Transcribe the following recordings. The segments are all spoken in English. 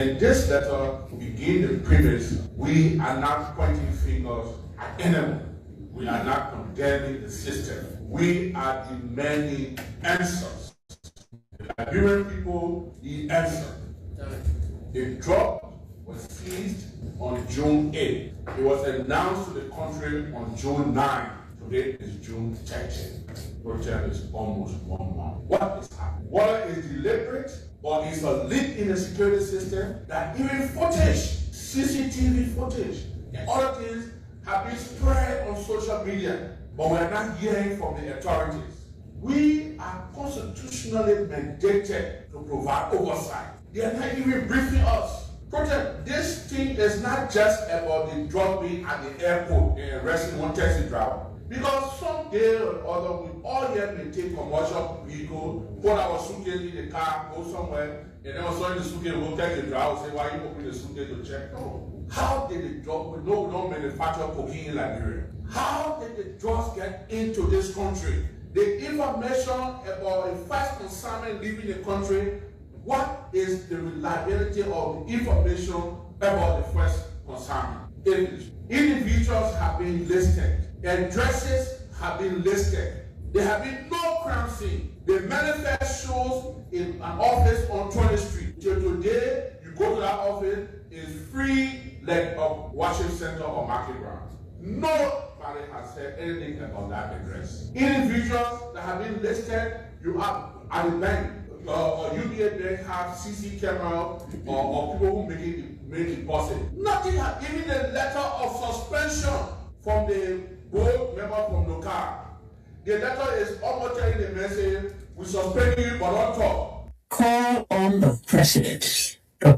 In this letter, we begin the premise: we are not pointing fingers at anyone. We are not condemning the system. We are demanding answers. The Liberian people need answers. The drug was seized on June 8th. It was announced to the country on June 9th. Today is June 30th. Protest is almost 1 month. What is happening? Whether it's deliberate or it's a leak in the security system, that even footage, CCTV footage, and other things have been spread on social media, but we are not hearing from the authorities. We are constitutionally mandated to provide oversight. They are not even briefing us. Protect, this thing is not just about the drug being at the airport and arresting one taxi driver. Because someday or other, we all here may take commercial vehicle, put our suitcase in the car, go somewhere, and then also in the suitcase, we'll take the driver, say, why you open the suitcase to check? No. How did the drug, we know we don't manufacture cocaine in Liberia. How did the drugs get into this country? The information about a first consignment leaving the country, what is the reliability of the information about the first consignment? Individuals have been listed. Addresses have been listed. There have been no crime scene. The manifest shows in an office on 20th Street. Till today, you go to that office, it's free like a washing center or market ground. Nobody has said anything about that address. Individuals that have been listed, you have at the bank, or UBA Bank have CC camera or people who make deposit. Nothing, even a letter of suspension from the board member from Local. The letter is almost telling the message, we suspend you, but on top. Call on the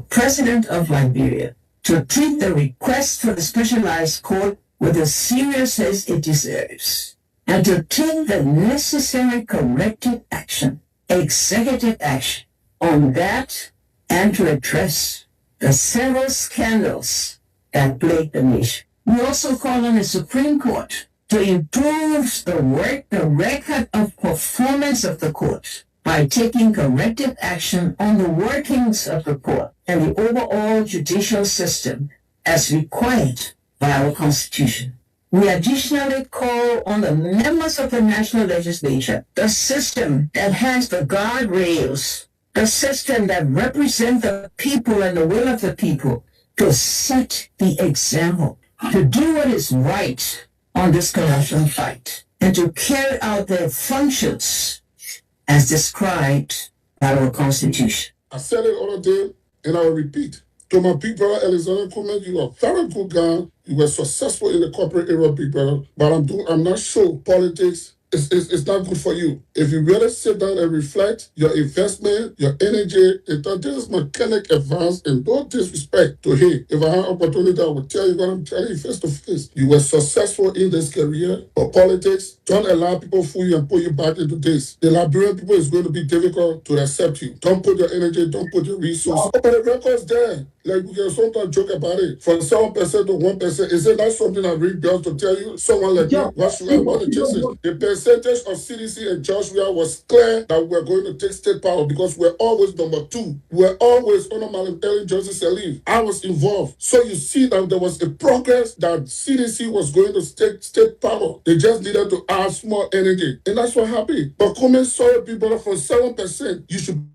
President of Liberia, to treat the request for the specialized court with the seriousness it deserves, and to take the necessary corrective action, executive action, on that, and to address the several scandals that plague the nation. We also call on the Supreme Court to improve the record of performance of the court by taking corrective action on the workings of the court and the overall judicial system as required by our Constitution. We additionally call on the members of the National Legislature, the system that has the guardrails, the system that represents the people and the will of the people, to set the example, to do what is right on this corruption fight, and to carry out their functions as described by our Constitution. I said it all day, and I will repeat. To my big brother, Alexander Kuhlman, you are a very good guy. You were successful in the corporate era, big brother. But I'm not sure politics is not good for you. If you really sit down and reflect your investment, your energy, this is mechanic advance, and no disrespect to him. If I had opportunity, I would tell you what I'm telling you face to face. You were successful in this career, but politics, don't allow people fool you and put you back into this. The Liberian people is going to be difficult to accept you. Don't put your energy, don't put your resources. But the record's there. Like, we can sometimes joke about it. From 7% to 1%, is it not something that ring bells to tell you? Someone like me, what should I want to chase it? The percentage of CDC and Joshua was clear that we're going to take state power because we're always number 2. We're always under Madam Ellen Johnson Sirleaf. I was involved. So you see that there was a progress that CDC was going to take state power. They just needed to add more energy. And that's what happened. But coming sorry people from 7%, you should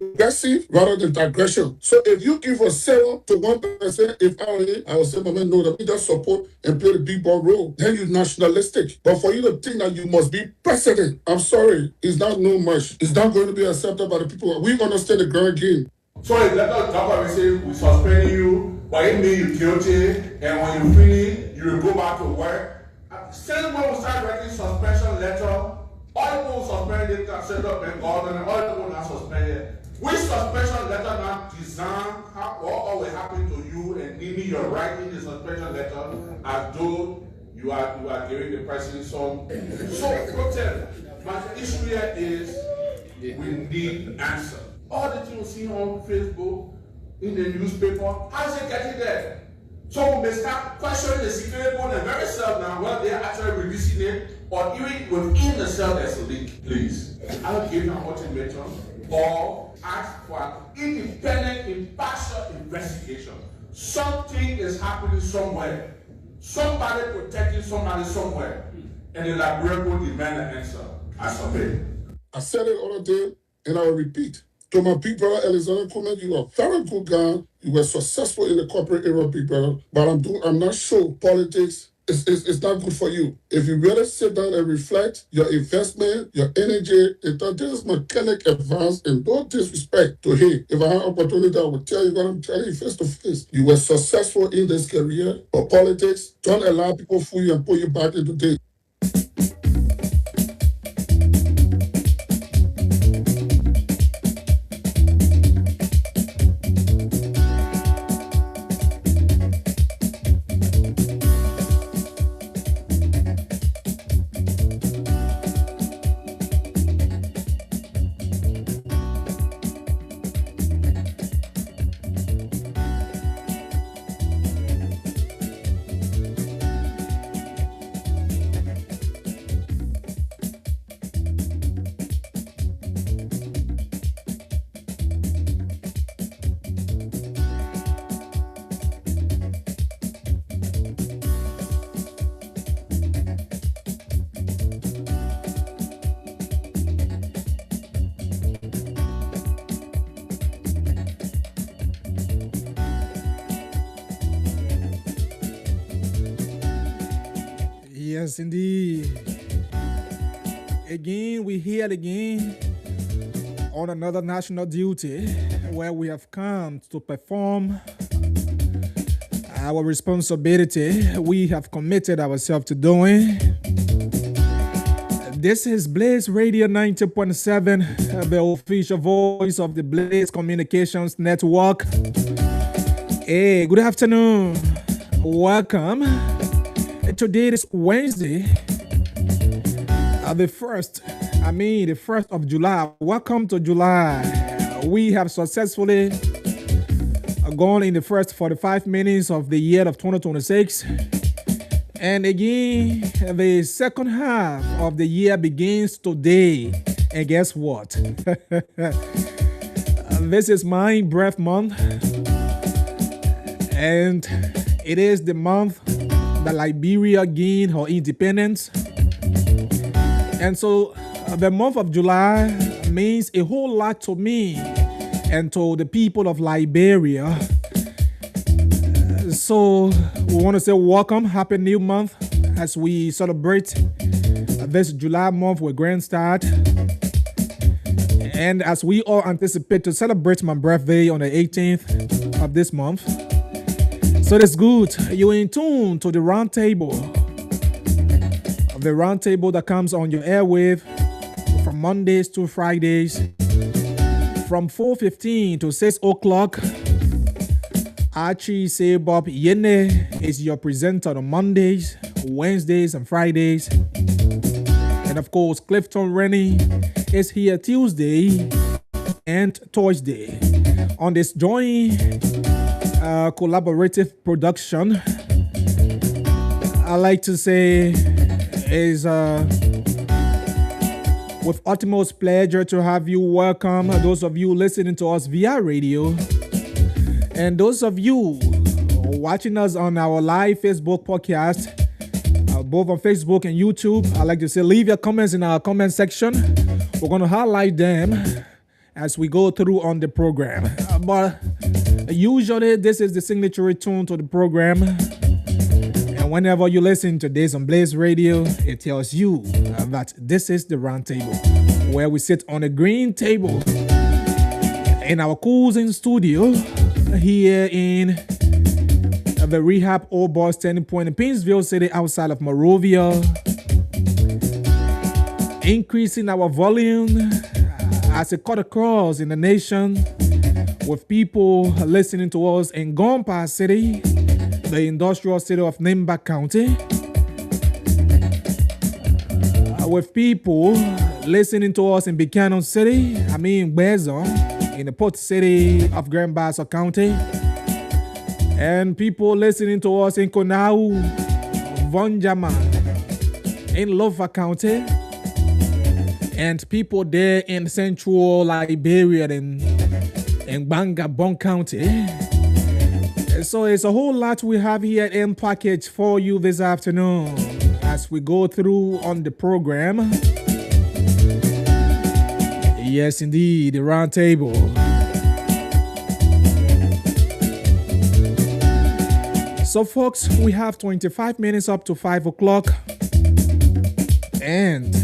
aggressive rather than digression. So if you give us 7 to 1%, if I will say, my man, no, that we just support and play the big ball role, then you're nationalistic. But for you to think that you must be president, I'm sorry, it's not no much. It's not going to be accepted by the people. We understand the grand game. So let us talk about say we suspend you, but it means you're guilty, and when you finish, you will go back to work. Since when we start writing suspension letter, all people suspended can set up and government, all people not suspended. Which suspension letter now design what will happen to you, and maybe you're writing the suspension letter as though you are giving the president some. So protest. My issue here is we need an answer. All the things you see on Facebook, in the newspaper, how's it getting there? So we may start questioning the security code and very cell now, whether they are actually releasing it, or even within the cell there's a leak. Please, I'll give you an ultimatum. or ask for an independent, impartial investigation. Something is happening somewhere. Somebody protecting somebody somewhere. And the Liberian will demand an answer. I submit. I said it all the day, and I will repeat. To my big brother Alexander Kuhlman, you are a very good guy. You were successful in the corporate era, big brother. But I'm not sure politics is not good for you. If you really sit down and reflect your investment, your energy, this is mechanic advance and no disrespect to him. If I had opportunity, I would tell you what I'm telling you face to face. You were successful in this career, but politics, don't allow people fool you and put you back into this. Yes, indeed. Again, we here again on another national duty where we have come to perform our responsibility we have committed ourselves to doing. This is Blaze Radio 90.7, the official voice of the Blaze Communications Network. Hey, good afternoon. Welcome. Today is Wednesday, the 1st of July. Welcome to July. We have successfully gone in the first 45 minutes of the year of 2026. And again, the second half of the year begins today. And guess what? This is my birth month. And it is the month that Liberia gained her independence. And so the month of July means a whole lot to me and to the people of Liberia. So we want to say welcome, happy new month as we celebrate this July month with Grand Start. And as we all anticipate to celebrate my birthday on the 18th of this month. So that's good. You're in tune to the round table. The round table that comes on your airwave from Mondays to Fridays from 4:15 to 6 o'clock. Archie Sebob Yene is your presenter on Mondays, Wednesdays, and Fridays. And of course, Clifton Rennie is here Tuesday and Thursday on this joint collaborative production. I like to say is with utmost pleasure to have you welcome those of you listening to us via radio and those of you watching us on our live Facebook podcast, both on Facebook and YouTube. I like to say leave your comments in our comment section. We're going to highlight them as we go through on the program. But usually this is the signature tune to the program. And whenever you listen to this on Blaze Radio, it tells you that this is the round table where we sit on a green table in our cruising studio here in the Rehab Old Boys Standing Point in Painesville City outside of Monrovia. Increasing our volume as it cut across in the nation with people listening to us in Gompa City, the industrial city of Nimba County, with people listening to us in Buchanan City, Bezon, in the port city of Grand Bassa County, and people listening to us in Konau, Vonjama, in Lofa County, and people there in central Liberia and Bangabong County. So it's a whole lot we have here in package for you this afternoon as we go through on the program. Yes, indeed, the round table. So, folks, we have 25 minutes up to 5 o'clock. And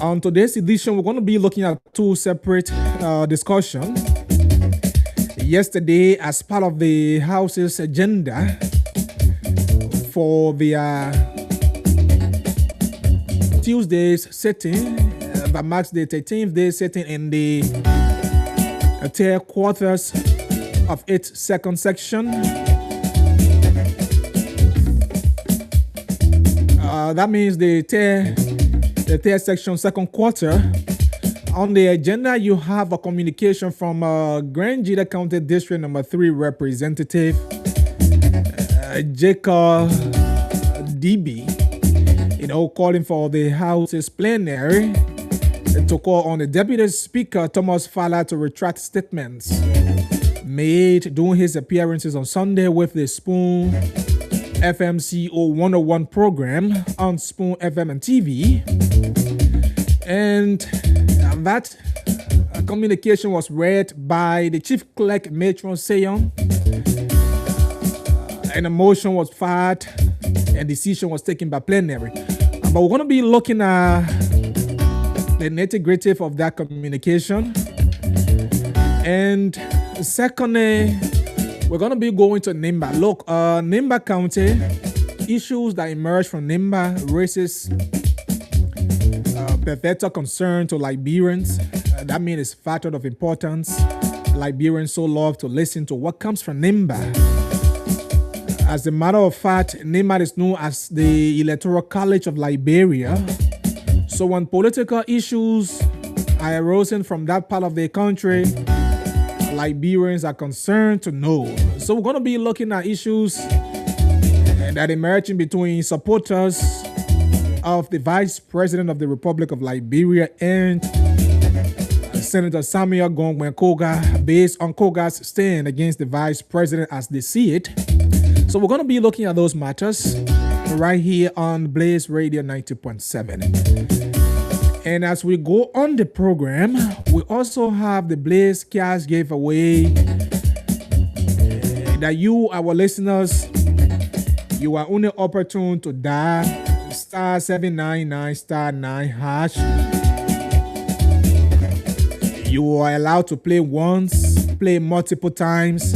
on today's edition, we're going to be looking at two separate discussions. Yesterday, as part of the House's agenda for the Tuesday's sitting, that marks the 13th day sitting in the third quarters of its second section. That means the third section, second quarter. On the agenda, you have a communication from Grangeda County District Number 3 Representative Jacob DB, calling for the House's plenary to call on the Deputy Speaker Thomas Fala to retract statements made during his appearances on Sunday with the Spoon FMCO 101 program on Spoon FM and TV. And that communication was read by the Chief Clerk, Matron Seyon. And a motion was filed and decision was taken by plenary. But we're going to be looking at the nitty-gritty of that communication. And secondly, we're going to be going to Nimba. Look, Nimba County, issues that emerge from Nimba raises perpetual concern to Liberians. That means it's a factor of importance. Liberians so love to listen to what comes from Nimba. As a matter of fact, Nimba is known as the Electoral College of Liberia. So when political issues are arising from that part of the country, Liberians are concerned to know. So we're going to be looking at issues that emerge in between supporters of the Vice President of the Republic of Liberia and Senator Samuel Gongwen Koga, based on Koga's stand against the Vice President as they see it. So we're going to be looking at those matters right here on Blaze Radio 90.7. And as we go on the program, we also have the Blaze Cash giveaway that you, our listeners, you are only opportune to dial star 799 star 9 hash. You are allowed to play once, play multiple times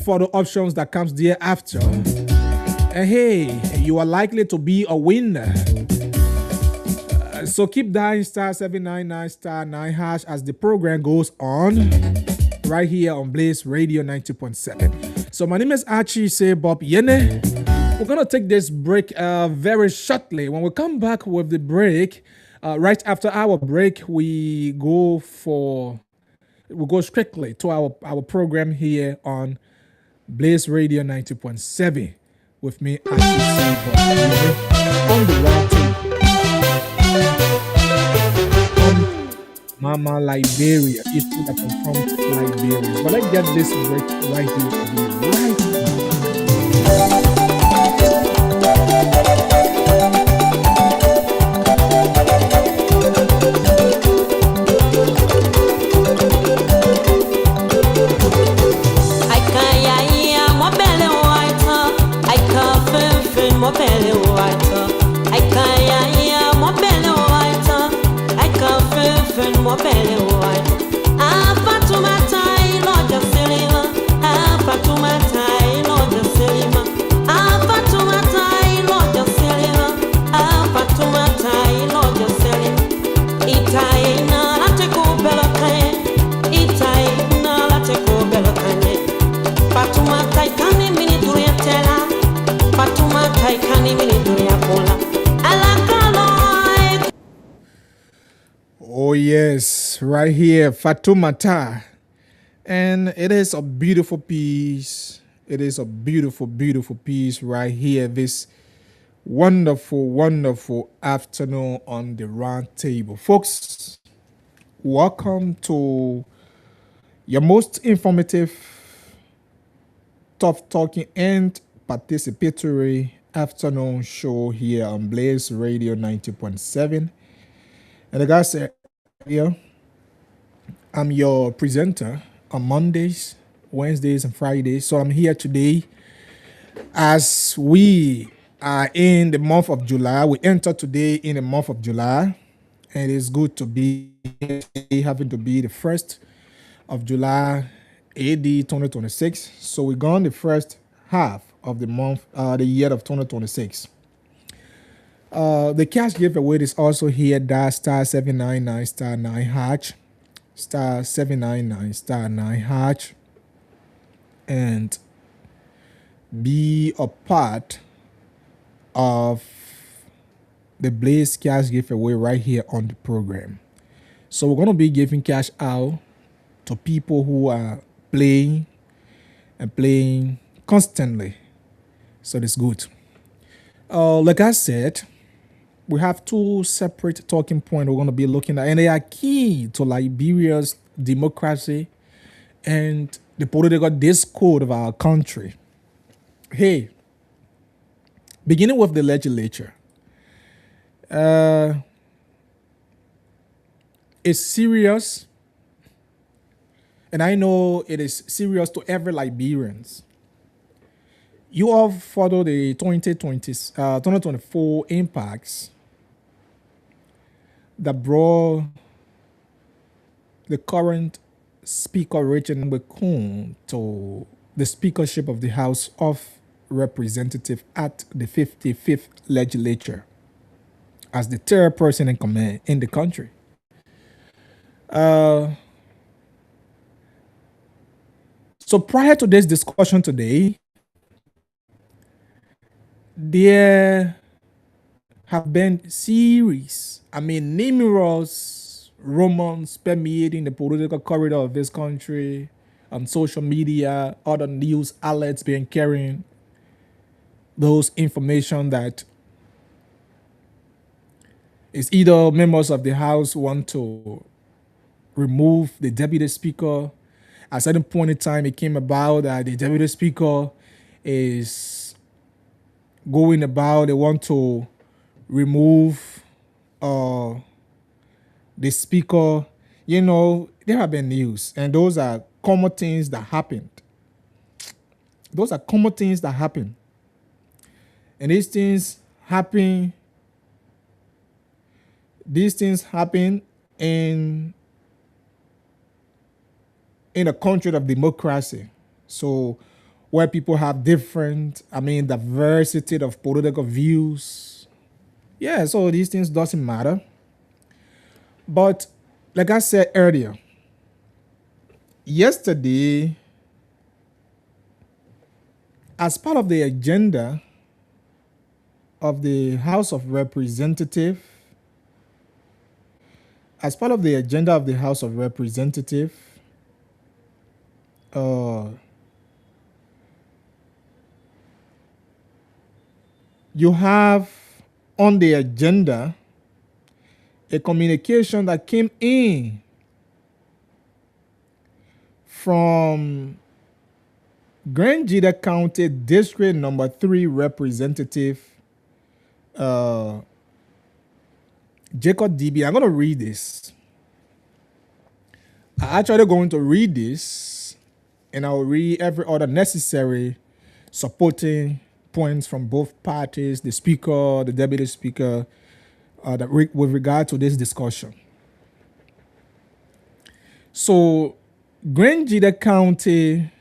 for the options that comes thereafter. And hey, you are likely to be a winner. So keep dialing star 799 star 9 hash as the program goes on right here on Blaze Radio 90.7. So my name is Archie Say Bob Yene. We're going to take this break very shortly. When we come back with the break, right after our break, we go strictly to our program here on Blaze Radio 90.7 with me, Archie Say Bob Yene, on the round table. Mama Liberia, issue that confronts Liberia. But let's get this break right here right now. Oh yes, right here, Fatoumata. And it is a beautiful piece. It is a beautiful, beautiful piece right here this Wonderful, wonderful afternoon on the round table. Folks, welcome to your most informative, tough talking, and participatory afternoon show here on Blaze Radio 90.7. And like I said earlier, I'm your presenter on Mondays, Wednesdays, and Fridays. So I'm here today as we are in the month of July. We enter today in the month of July, and it's good to be having to be the 1st of July, AD 2026. So we're gone the first half of the month, the year of 2026. The cash giveaway is also here. That star 799 star 9 hatch, star 799 star 9 hatch, and be a part of the Blaze cash giveaway right here on the program. So we're going to be giving cash out to people who are playing and playing constantly. So that's good. Like I said, we have two separate talking points we're going to be looking at, and they are key to Liberia's democracy and the political discord of our country. Hey, beginning with the legislature. It's serious, and I know it is serious to every Liberians. You all follow the 2024 impacts that brought the current Speaker Richard Mbekun to the speakership of the House of Representatives at the 55th legislature as the third person in command in the country. So prior to this discussion today, there have been numerous rumors permeating the political corridor of this country, on social media, other news outlets being carrying those information that is either members of the House want to remove the deputy speaker. At a certain point in time, it came about that the deputy speaker is going about, they want to remove the speaker. You know, there have been news, and those are common things that happened. Those are common things that happen. And these things happen in a country of democracy. So where people have different, diversity of political views. Yeah, so these things doesn't matter. But like I said earlier, yesterday, as part of the agenda of the House of Representatives, you have on the agenda a communication that came in from Grand Jida County District Number 3 Representative Jacob DB. I'm going to read this. I'm actually going to read this, and I'll read every other necessary supporting points from both parties, the speaker, the deputy speaker, with regard to this discussion. So, Grand Jida County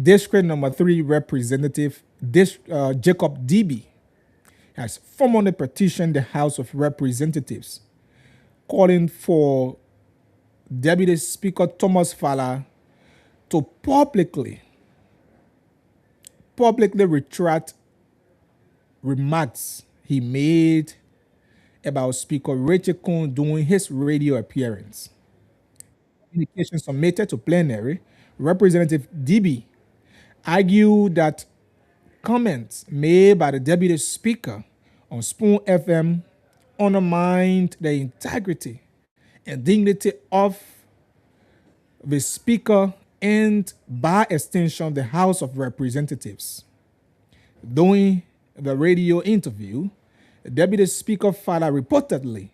District Number 3 Representative Jacob DB has formally petitioned the House of Representatives, calling for Deputy Speaker Thomas Fala to publicly retract remarks he made about Speaker Richard Kun during his radio appearance. Communication submitted to plenary, Representative DB argued that comments made by the deputy speaker on Spoon FM undermined the integrity and dignity of the speaker and, by extension, the House of Representatives. During the radio interview, the deputy speaker father reportedly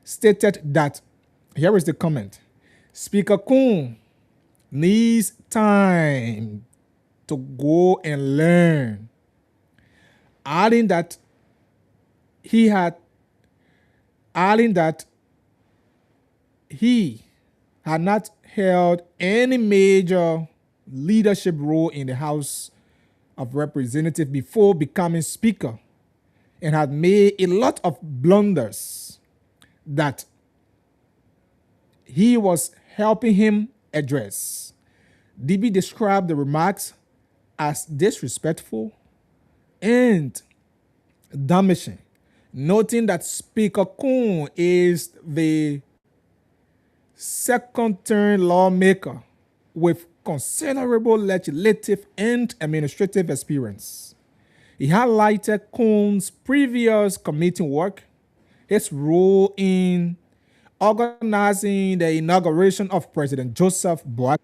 stated that, here is the comment, Speaker Kun needs time to go and learn, adding that he had not held any major leadership role in the House of Representatives before becoming Speaker and had made a lot of blunders that he was helping him address. DB described the remarks as disrespectful and damaging, noting that Speaker Kun is the second-term lawmaker with considerable legislative and administrative experience. He highlighted Kun's previous committee work, his role in organizing the inauguration of President Joseph Boakai,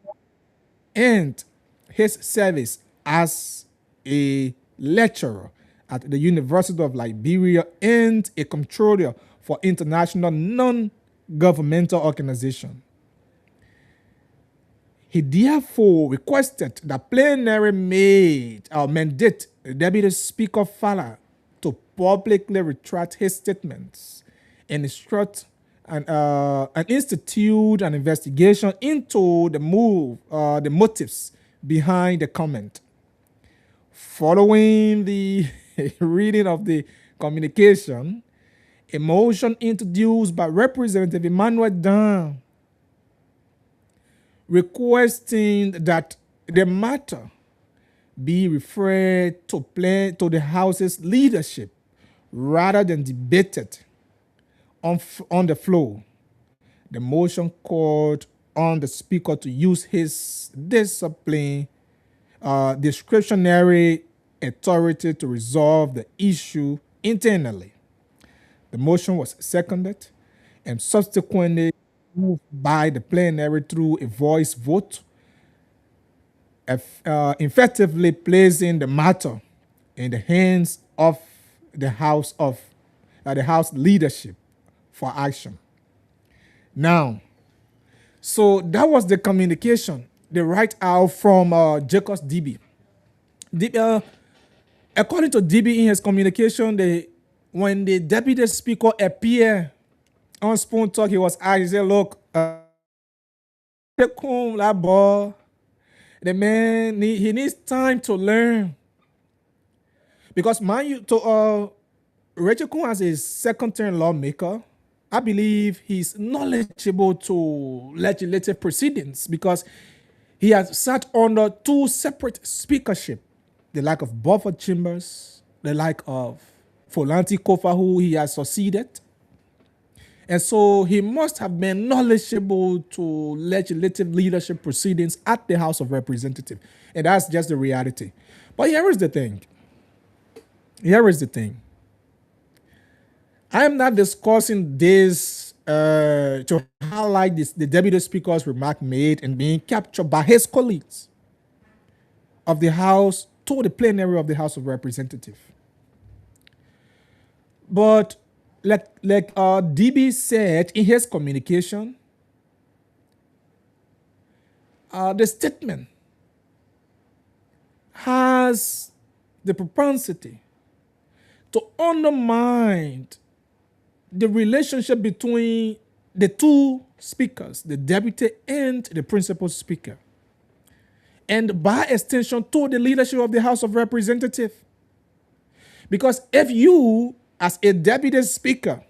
and his service as a lecturer at the University of Liberia and a controller for international non-governmental organization. He therefore requested that plenary mandate the Deputy Speaker Fala to publicly retract his statements and instruct and institute an investigation into the motives behind the comment. Following the reading of the communication, a motion introduced by Representative Emmanuel Dan requesting that the matter be referred to the House's leadership rather than debated on the floor. The motion called on the Speaker to use his discretionary authority to resolve the issue internally. The motion was seconded and subsequently moved by the plenary through a voice vote, effectively placing the matter in the hands of the House leadership for action. Now, so that was the communication, the write-out from Jacobs DB. According to DB in his communication, when the deputy speaker appeared on Spoon Talk, he was asked, he said, look, the man, he needs time to learn. Because Rachel Kun as a second-term lawmaker, I believe he's knowledgeable to legislative proceedings because he has sat under two separate speakership, the like of Buford Chambers, the like of Folanti Kofa, who he has succeeded. And so he must have been knowledgeable to legislative leadership proceedings at the House of Representatives. And that's just the reality. But here is the thing. I am not discussing this to highlight the Deputy Speaker's remark made and being captured by his colleagues of the House to the plenary of the House of Representatives. But like DB said in his communication, the statement has the propensity to undermine the relationship between the two speakers, the deputy and the principal speaker, and by extension to the leadership of the House of Representatives. Because if you, as a deputy speaker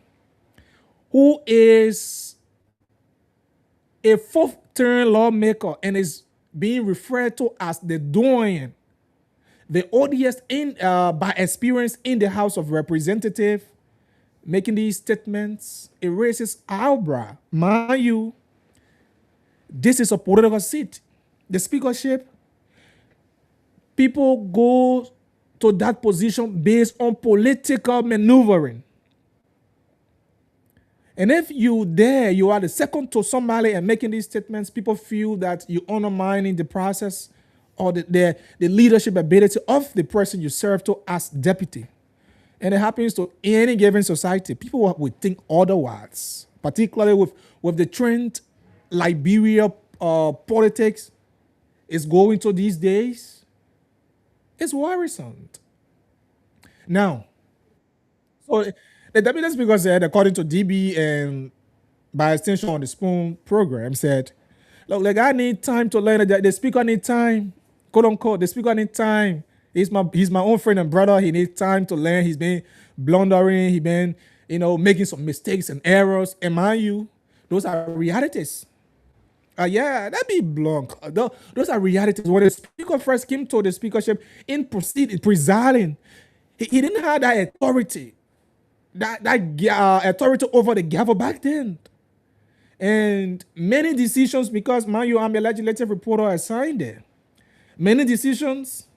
who is a fourth-term lawmaker and is being referred to as the doyen, the oldest by experience in the House of Representatives, making these statements, it raises eyebrow. Mind you, this is a political seat. The speakership, people go to that position based on political maneuvering. And if you are the second to somebody and making these statements, people feel that you undermining the process or the leadership ability of the person you serve to as deputy. And it happens to any given society. People would think otherwise, particularly with the trend Liberia politics is going to these days. It's worrisome. Now, so the deputy speaker said, according to DB and by extension on the Spoon program, said, look, like I need time to learn. The speaker need time, quote unquote. The speaker need time. He's my own friend and brother. He needs time to learn. He's been blundering. He's been, making some mistakes and errors. And mind you, those are realities. Yeah, that be blunt. Those are realities. When the speaker first came to the speakership in presiding, he didn't have that authority, that authority over the gavel back then. And many decisions, because mind you, I'm a legislative reporter assigned there. Many decisions,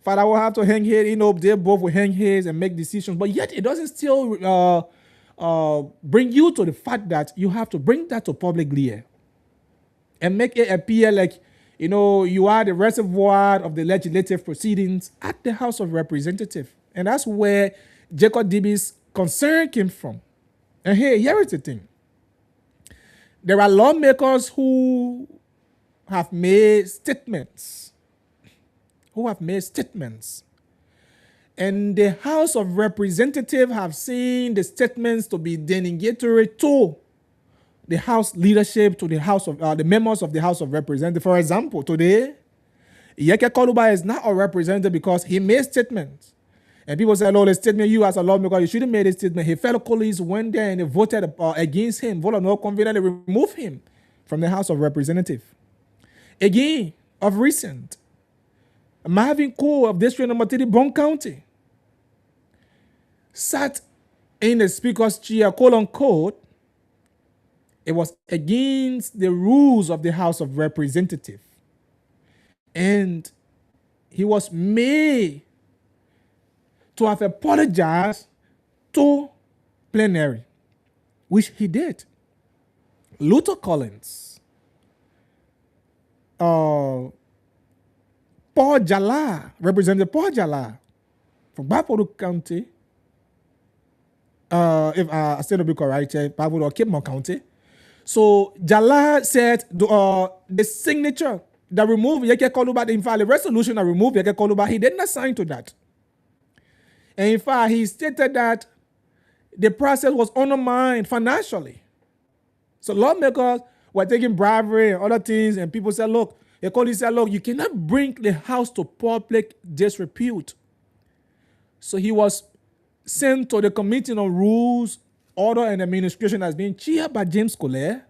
Father will have to hang head, they both will hang heads and make decisions. But yet it doesn't still bring you to the fact that you have to bring that to public ear and make it appear like, you are the reservoir of the legislative proceedings at the House of Representatives. And that's where Jacob DB's concern came from. And here is the thing. There are lawmakers who have made statements. And the House of Representatives have seen the statements to be denigatory to the House leadership, to the House of the members of the House of Representatives. For example, today, Yeke Koluba is not a representative because he made statements. And people say, the statement you as a lawmaker, you shouldn't make a statement. His fellow colleagues went there and they voted against him, voted no confidence, and remove him from the House of Representatives. Again, of recent, Marvin Cole of District Number 3, Bon County, sat in the speaker's chair, quote unquote. It was against the rules of the House of Representatives. And he was made to have apologized to plenary, which he did. Luther Collins, Paul Jala, Representative Paul Jala from Bapuru County, if I still be correct, Bapuru or Cape Mau County. So Jala said the signature that removed Yeke Koluba, in fact, the resolution that removed Yeke Koluba, he didn't assign to that. And in fact, he stated that the process was undermined financially. So lawmakers were taking bribery and other things, and people said, look, you cannot bring the House to public disrepute. So he was sent to the Committee on Rules, Order, and Administration as being chaired by James Collier,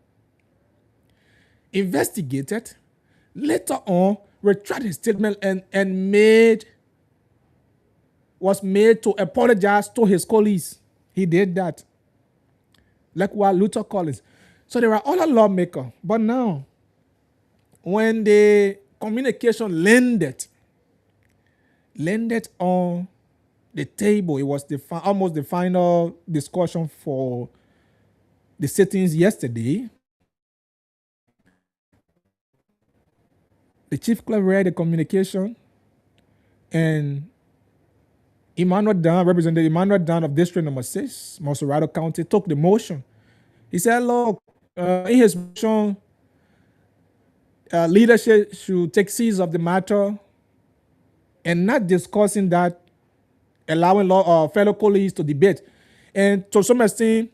investigated, later on retracted his statement and was made to apologize to his colleagues. He did that. Like what Luther Collins. So there are other lawmakers. But now, when the communication landed on the table, it was almost the final discussion for the sittings yesterday. The chief clerk read the communication, and Representative Emmanuel Dan of District Number 6, Monserrato County, took the motion. He said, look, in his motion, leadership should take seize of the matter and not discussing that, allowing fellow colleagues to debate. And to some extent,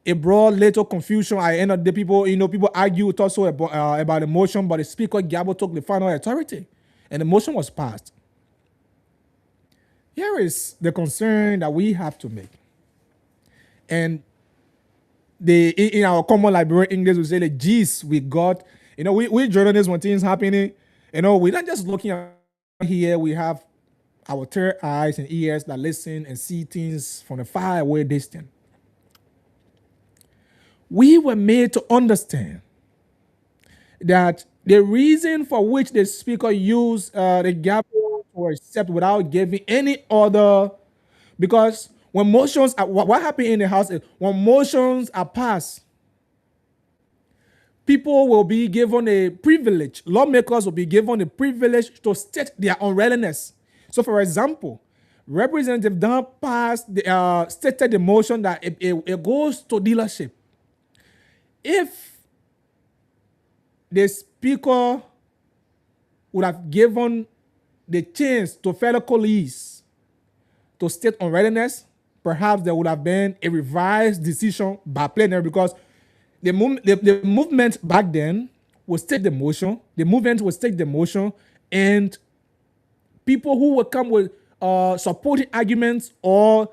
it brought little confusion. At the end of the day, people argued also about the motion, but the Speaker Gabo took the final authority, and the motion was passed. Here is the concern that we have to make. And in our common Liberian English, we say the gist we got. We journalists, when things happening, we're not just looking at here. We have our third eyes and ears that listen and see things from a far away distance. We were made to understand that the reason for which the speaker used the gavel to to accept without giving any other. Because when motions are, what happened in the house is when motions are passed, people will be given a privilege. Lawmakers will be given a privilege to state their unreadiness. So, for example, Representative Don passed stated the motion that it goes to dealership. If the speaker would have given the chance to fellow colleagues to state unreadiness, perhaps there would have been a revised decision by plenary, because the movement back then would state the motion, and people who would come with supporting arguments or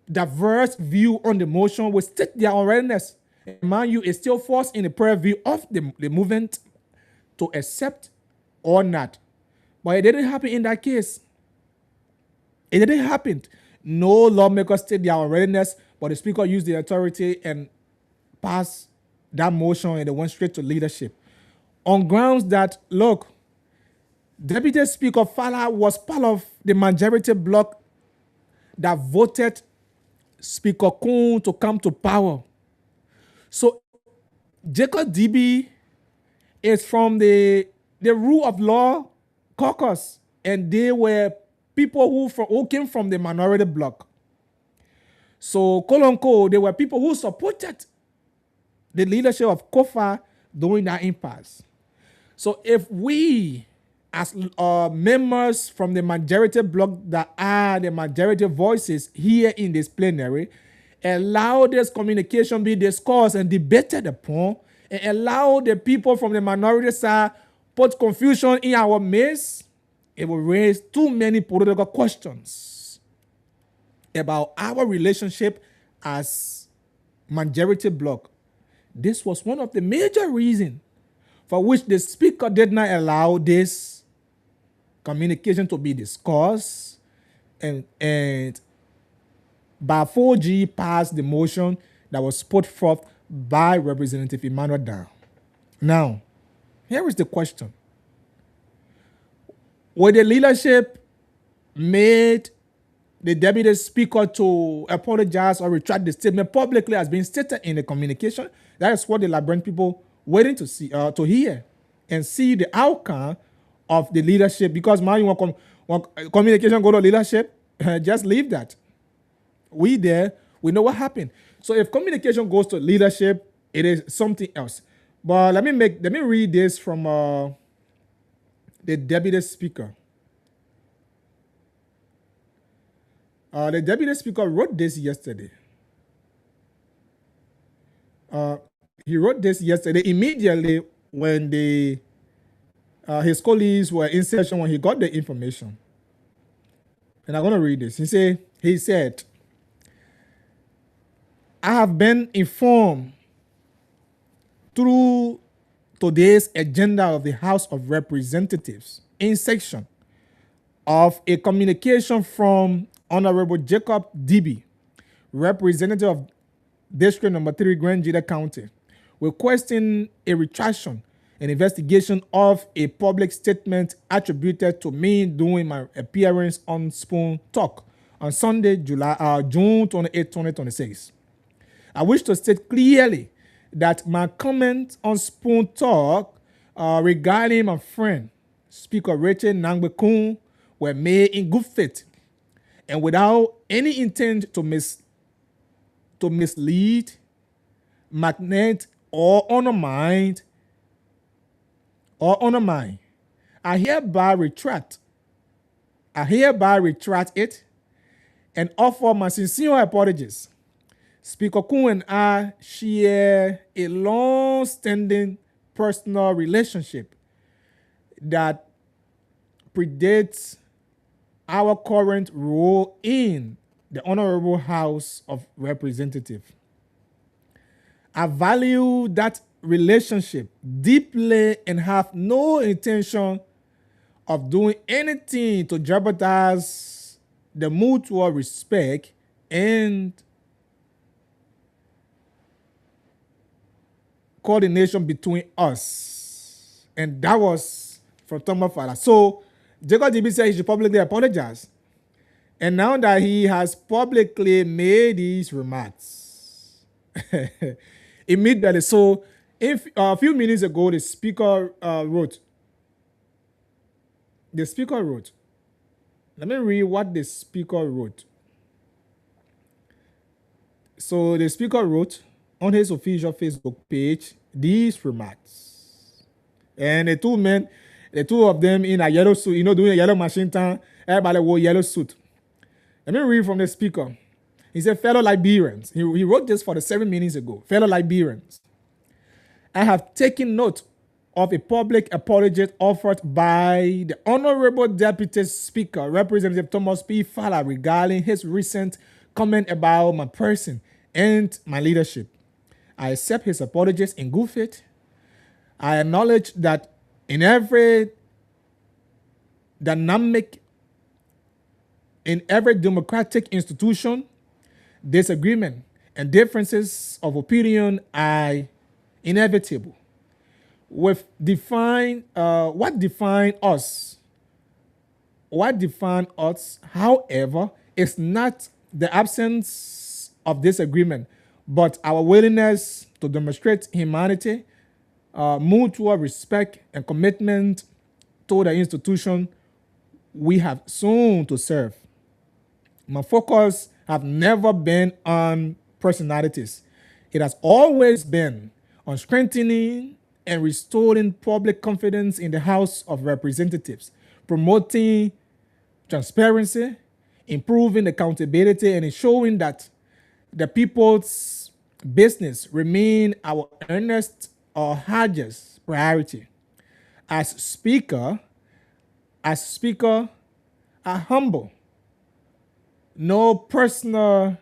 diverse view on the motion would state their unreadiness. And mind you, it's still forced in the purview of the movement to accept or not. But it didn't happen in that case. It didn't happen. No lawmaker stated their unreadiness, but the speaker used the authority and passed that motion, and it went straight to leadership. On grounds that, look, Deputy Speaker Fala was part of the majority bloc that voted Speaker Kun to come to power. So Jacob Dibi is from the rule of law caucus, and they were people who came from the minority bloc. So, they were people who supported the leadership of Kofa during that impasse. So if we, as members from the majority bloc that are the majority voices here in this plenary, allow this communication be discussed and debated upon, and allow the people from the minority side put confusion in our midst, it will raise too many political questions about our relationship as majority bloc. This was one of the major reasons for which the speaker did not allow this communication to be discussed, and by 4G passed the motion that was put forth by Representative Emmanuel Down. Now, here is the question. Would the leadership made the deputy speaker to apologize or retract the statement publicly as being stated in the communication? That is what the Liberian people waiting to see, to hear and see the outcome of the leadership. Because man, you want communication go to leadership, just leave that. We know what happened. So if communication goes to leadership, it is something else. But let me read this from the deputy speaker. The deputy speaker wrote this yesterday. He wrote this yesterday immediately when his colleagues were in session, when he got the information. And I'm going to read this. He said, I have been informed through today's agenda of the House of Representatives in section of a communication from Honorable Jacob Dibi, representative of District Number 3, Grand Jida County, requesting a retraction and investigation of a public statement attributed to me during my appearance on Spoon Talk on Sunday, June 28, 2026. I wish to state clearly that my comments on Spoon Talk regarding my friend, Speaker Rachel Nangbe Kun, were made in good faith and without any intent to mislead, magnate, or undermine. I hereby retract it and offer my sincere apologies. Speaker Kun and I share a long-standing personal relationship that predates our current role in the Honorable House of Representatives. I value that relationship deeply and have no intention of doing anything to jeopardize the mutual respect and coordination between us. And that was from Thomas Fala. So Jacob DB said he should publicly apologize. And now that he has publicly made these remarks, immediately, so if a few minutes ago, the speaker wrote, let me read what the speaker wrote. So the speaker wrote on his official Facebook page these remarks. And the two of them in a yellow suit, doing a yellow machine town, everybody wore yellow suit. Let me read from the speaker. He said, fellow Liberians, he wrote this 47 minutes ago. Fellow Liberians, I have taken note of a public apology offered by the Honorable Deputy Speaker, Representative Thomas P. Fala, regarding his recent comment about my person and my leadership. I accept his apologies in good faith. I acknowledge that in every democratic institution, disagreement and differences of opinion are inevitable. What define us, however, is not the absence of disagreement, but our willingness to demonstrate humanity, mutual respect, and commitment to the institution we have soon to serve. My focus have never been on personalities. It has always been on strengthening and restoring public confidence in the House of Representatives, promoting transparency, improving accountability, and ensuring that the people's business remain our earnest or highest priority. As Speaker, I humble. No personal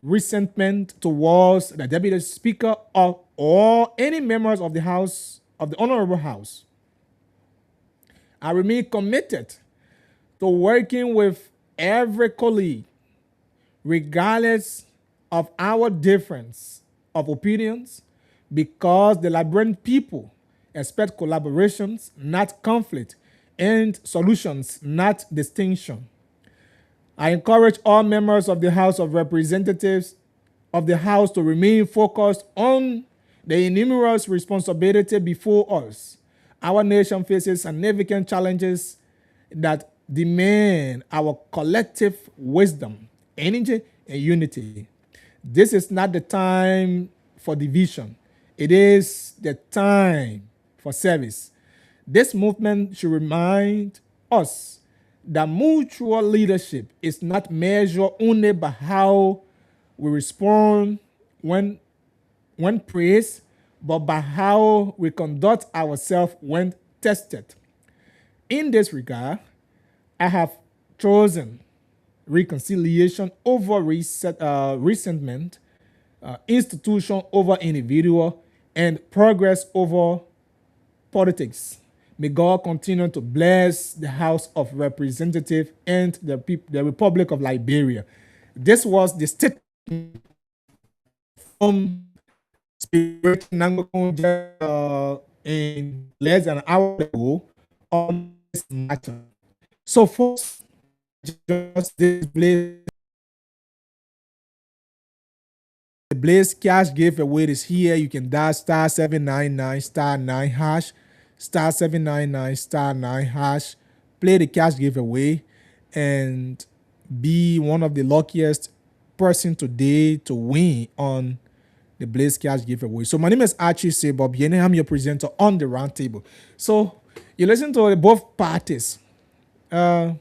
resentment towards the Deputy Speaker or any members of the House, of the Honorable House. I remain committed to working with every colleague, regardless of our difference of opinions, because the Liberian people expect collaborations, not conflict, and solutions, not distinction. I encourage all members of the House of Representatives of the House to remain focused on the innumerous responsibility before us. Our nation faces significant challenges that demand our collective wisdom, energy, and unity. This is not the time for division. It is the time for service. This movement should remind us that mutual leadership is not measured only by how we respond when praised, but by how we conduct ourselves when tested. In this regard, I have chosen reconciliation over resentment, institution over individual, and progress over politics. May God continue to bless the House of Representatives and the Republic of Liberia. This was the statement from Speaker Nango in less than an hour ago on this matter. So, folks, just this Blaze Cash giveaway is here. You can dial star 799 star 9 hash. Star 799 star 9 hash, play the cash giveaway, and be one of the luckiest person today to win on the Blaze Cash giveaway. So my name is Archie Sebob. I'm your presenter on the roundtable. So you listen to both parties. The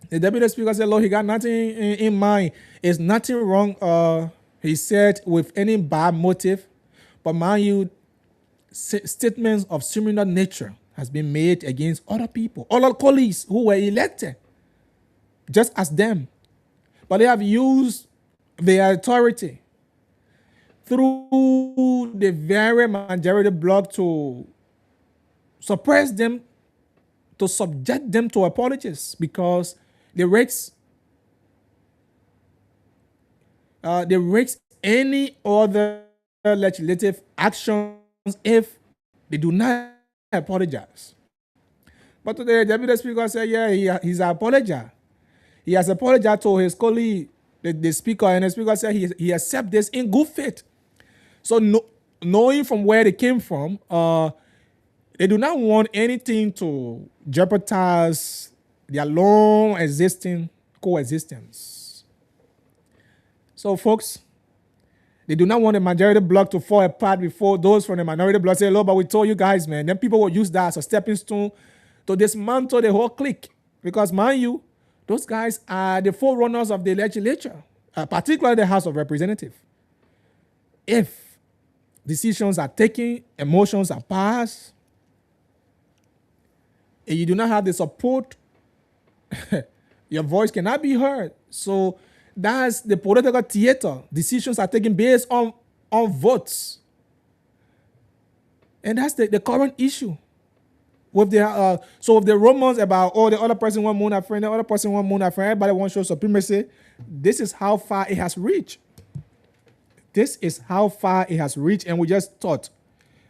Deputy Speaker said, Lord, he got nothing in mind. It's nothing wrong, he said, with any bad motive. But mind you, statements of similar nature has been made against other people, other colleagues who were elected just as them, but they have used their authority through the very majority bloc to suppress them, to subject them to apologies, because they risk any other legislative actions if They do not apologize. But today, the deputy speaker said, yeah, he's apologized. He has apologized to his colleague, the speaker, and the speaker said he accepts this in good faith. So knowing from where they came from, they do not want anything to jeopardize their long existing coexistence. So folks, they do not want the majority bloc to fall apart before those from the minority bloc say, "Look, but we told you guys, man." Then people will use that as a stepping stone to dismantle the whole clique. Because mind you, those guys are the forerunners of the legislature, particularly the House of Representatives. If decisions are taken, emotions are passed, and you do not have the support, your voice cannot be heard. So that's the political theater. Decisions are taken based on votes. And that's the current issue. With the so if the rumors about the other person want Mona friend, the other person want Mona friend, everybody wants to show supremacy. This is how far it has reached. This is how far it has reached, and we just thought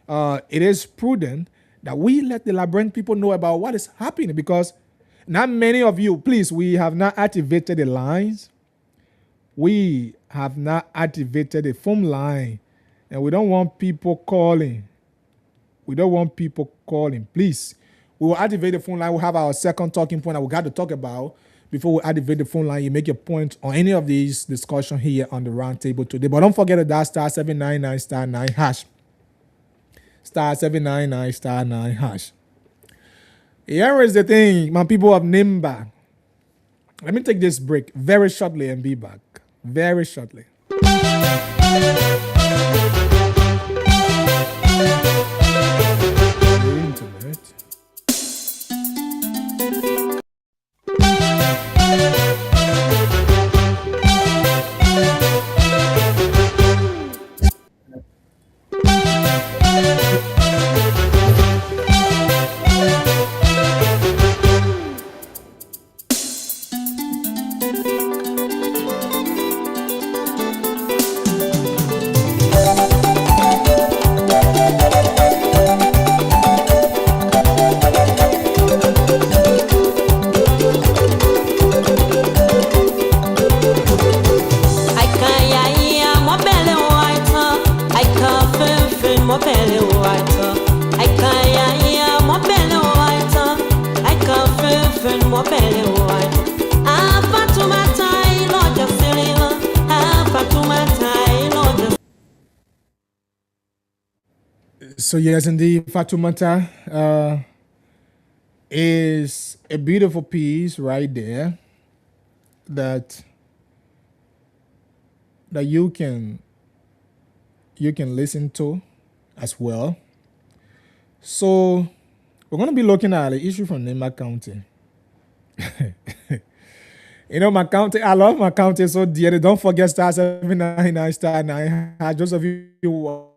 it is prudent that we let the Liberian people know about what is happening, because not many of you, please, we have not activated the lines. We have not activated the phone line, and we don't want people calling. We don't want people calling. Please, we will activate the phone line. We'll have our second talking point that we got to talk about before we activate the phone line. You make your point on any of these discussions here on the round table today. But don't forget to dial star 799 star 9 hash. Star 799 star 9 hash. Here is the thing, my people of Nimba. Let me take this break very shortly and be back. Very shortly. So yes, indeed, Fatoumata is a beautiful piece right there that you can listen to as well. So we're going to be looking at the issue from Nimba County. You know, my county, I love my county so dearly. Don't forget star 799 star 9. Those of you who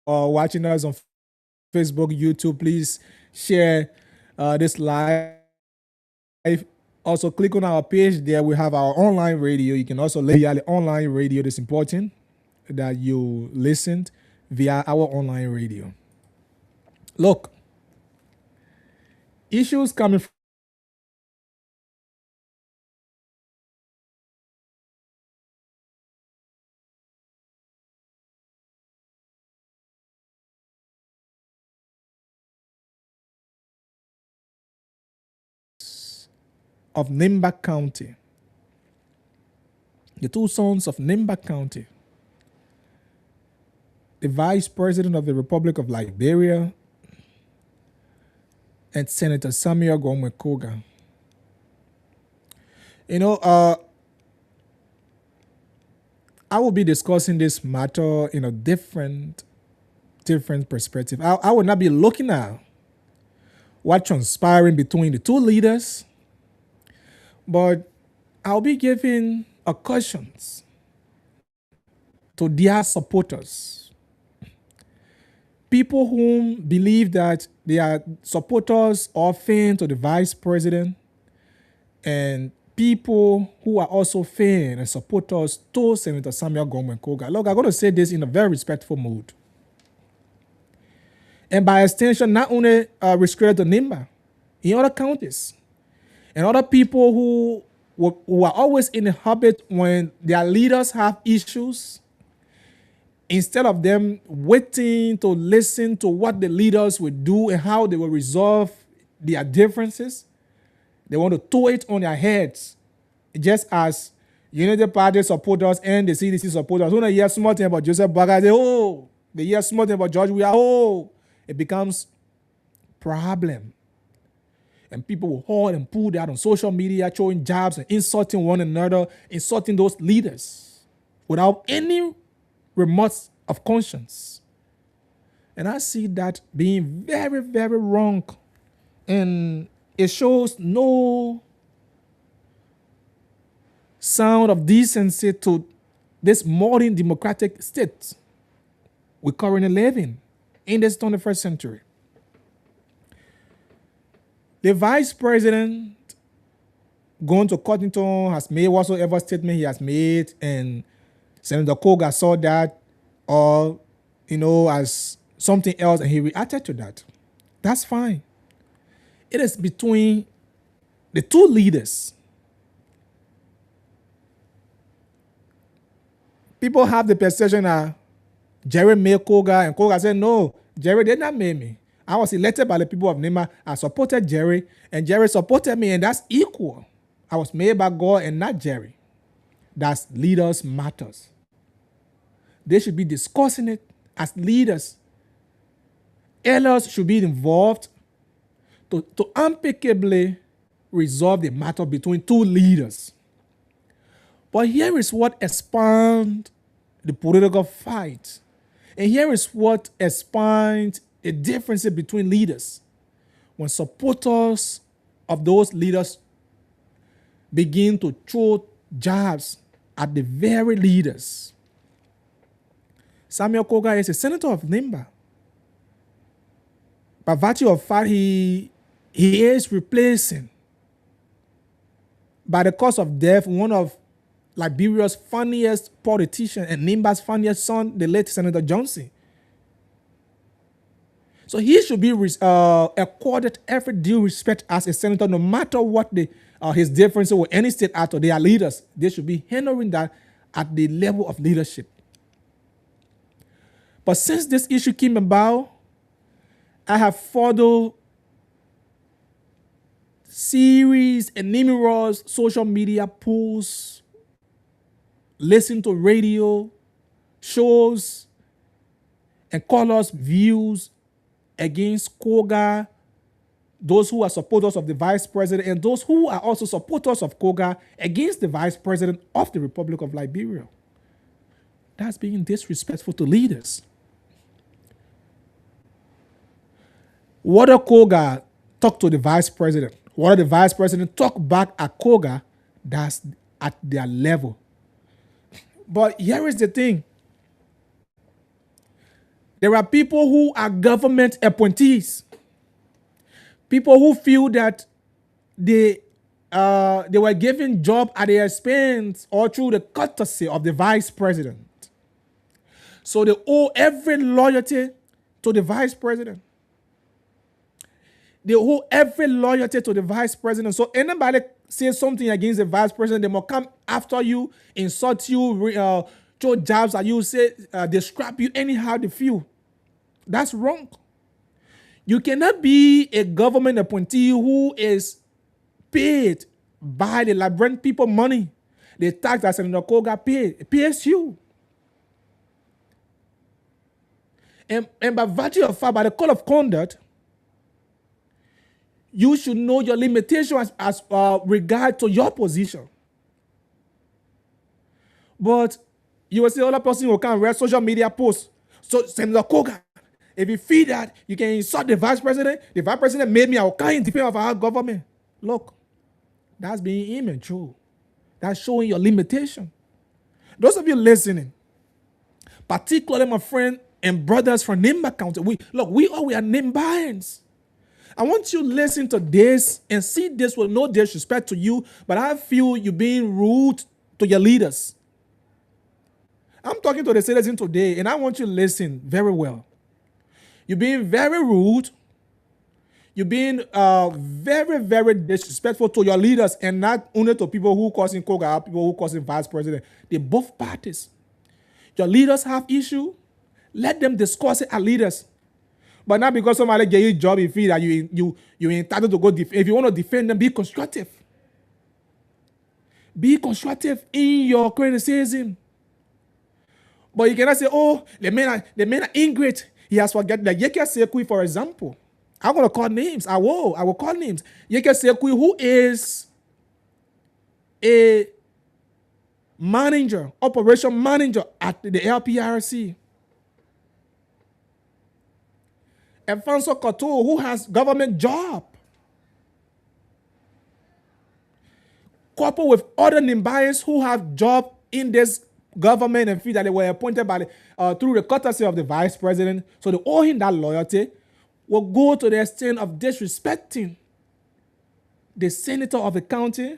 are watching us on Facebook, YouTube, please share this live. Also, click on our page there. We have our online radio. You can also listen via the online radio. It's important that you listen via our online radio. Look, issues coming from of Nimba County. The two sons of Nimba County. The Vice President of the Republic of Liberia and Senator Samuel Gomwe-Koga. You know, I will be discussing this matter in a different perspective. I will not be looking at what's transpiring between the two leaders, but I'll be giving a cautions to their supporters. People whom believe that they are supporters or fans to the vice president, and people who are also fans and supporters to Senator Samuel Gomwe-Koga. Look, I'm going to say this in a very respectful mood. And by extension, not only restricted to Nimba, in other counties. And other people who are always in the habit when their leaders have issues, instead of them waiting to listen to what the leaders will do and how they will resolve their differences, they want to throw it on their heads. Just as Unity Party supporters and the CDC supporters, when they hear something about Joseph Baga, they hear something about George Weah, it becomes problem. And people will hold and pull that on social media, showing jabs and insulting one another, insulting those leaders without any remorse of conscience. And I see that being very, very wrong. And it shows no sound of decency to this modern democratic state we currently live in this 21st century. The vice president going to Cottington has made whatsoever statement he has made, and Senator Koga saw that, or as something else, and he reacted to that. That's fine. It is between the two leaders. People have the perception that Jerry made Koga, and Koga said, no, Jerry did not make me. I was elected by the people of Nimba. I supported Jerry, and Jerry supported me, and that's equal. I was made by God and not Jerry. That's leaders matters. They should be discussing it as leaders. Elders should be involved to amicably resolve the matter between two leaders. But here is what expands the political fight. And here is what expands the difference between leaders. When supporters of those leaders begin to throw jabs at the very leaders. Samuel Koga is a senator of Nimba. By virtue of fact, he is replacing, by the cause of death, one of Liberia's funniest politicians and Nimba's funniest son, the late Senator Johnson. So he should be accorded every due respect as a senator, no matter what his differences with any state actor. They are leaders. They should be handling that at the level of leadership. But since this issue came about, I have followed series and numerous social media posts, listened to radio shows, and callers' views against Koga, those who are supporters of the vice president, and those who are also supporters of Koga against the vice president of the Republic of Liberia. That's being disrespectful to leaders. Whether Koga talk to the vice president, whether the vice president talk back at Koga, that's at their level. But here is the thing. There are people who are government appointees. People who feel that they were given job at their expense or through the courtesy of the vice president. So they owe every loyalty to the vice president. They owe every loyalty to the vice president. So anybody says something against the vice president, they must come after you, insult you, throw jabs at you, say they scrap you anyhow they feel. That's wrong. You cannot be a government appointee who is paid by the Liberian people money. The tax that Senator Koga pays you. And by virtue of fact, by the code of conduct, you should know your limitations as regard to your position. But you will see other person who can read social media posts. So Senator Koga, if you feel that you can insult the vice president made me, I will come in defense of our government. Look, that's being immature. That's showing your limitation. Those of you listening, particularly my friend and brothers from Nimba County, we are Nimbayans. I want you to listen to this and see this with no disrespect to you, but I feel you being rude to your leaders. I'm talking to the citizens today, and I want you to listen very well. You're being very rude. You're being very, very disrespectful to your leaders, and not only to people who causing Koga, people who causing vice president. They both parties. Your leaders have issue. Let them discuss it as leaders. But not because somebody gave you a job, you feel that you're entitled to go defend. If you want to defend them, be constructive. Be constructive in your criticism. But you cannot say, oh, the man are ingrate. He has forgotten. Like Yeke Sekui, for example. I'm going to call names. I will call names. Yeke Sekui, who is a manager, operation manager at the LPRC. Alfonso Couture, who has government job. Coupled with other Nimbayans who have job in this government and feel that they were appointed by through the courtesy of the vice president. So they owe him that loyalty. Will go to the extent of disrespecting the senator of the county.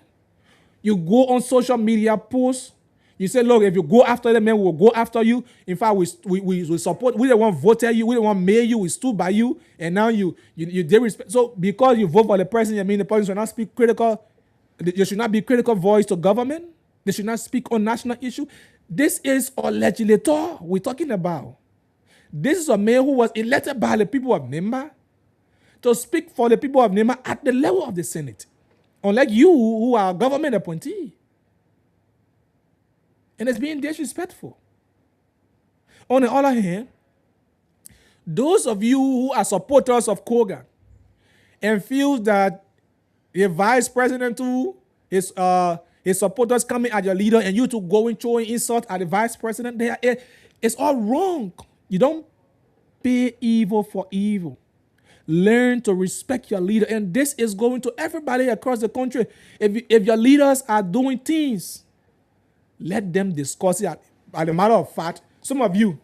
You go on social media posts. You say, look, if you go after them, men will go after you. In fact, we support, we don't want to vote you, we don't want to mail you, we stood by you, and now you disrespect. So because you vote for the president, I mean the president should not speak critical, there should not be critical voice to government. They should not speak on national issue. This is a legislator we're talking about. This is a man who was elected by the people of Nimba to speak for the people of Nimba at the level of the Senate. Unlike you, who are government appointee. And it's being disrespectful. On the other hand, those of you who are supporters of Koga and feel that the vice president too, his supporters coming at your leader and you two going throwing insult at the vice president, it's all wrong. You don't pay evil for evil. Learn to respect your leader. And this is going to everybody across the country. If your leaders are doing things, let them discuss it. As a matter of fact, some of you,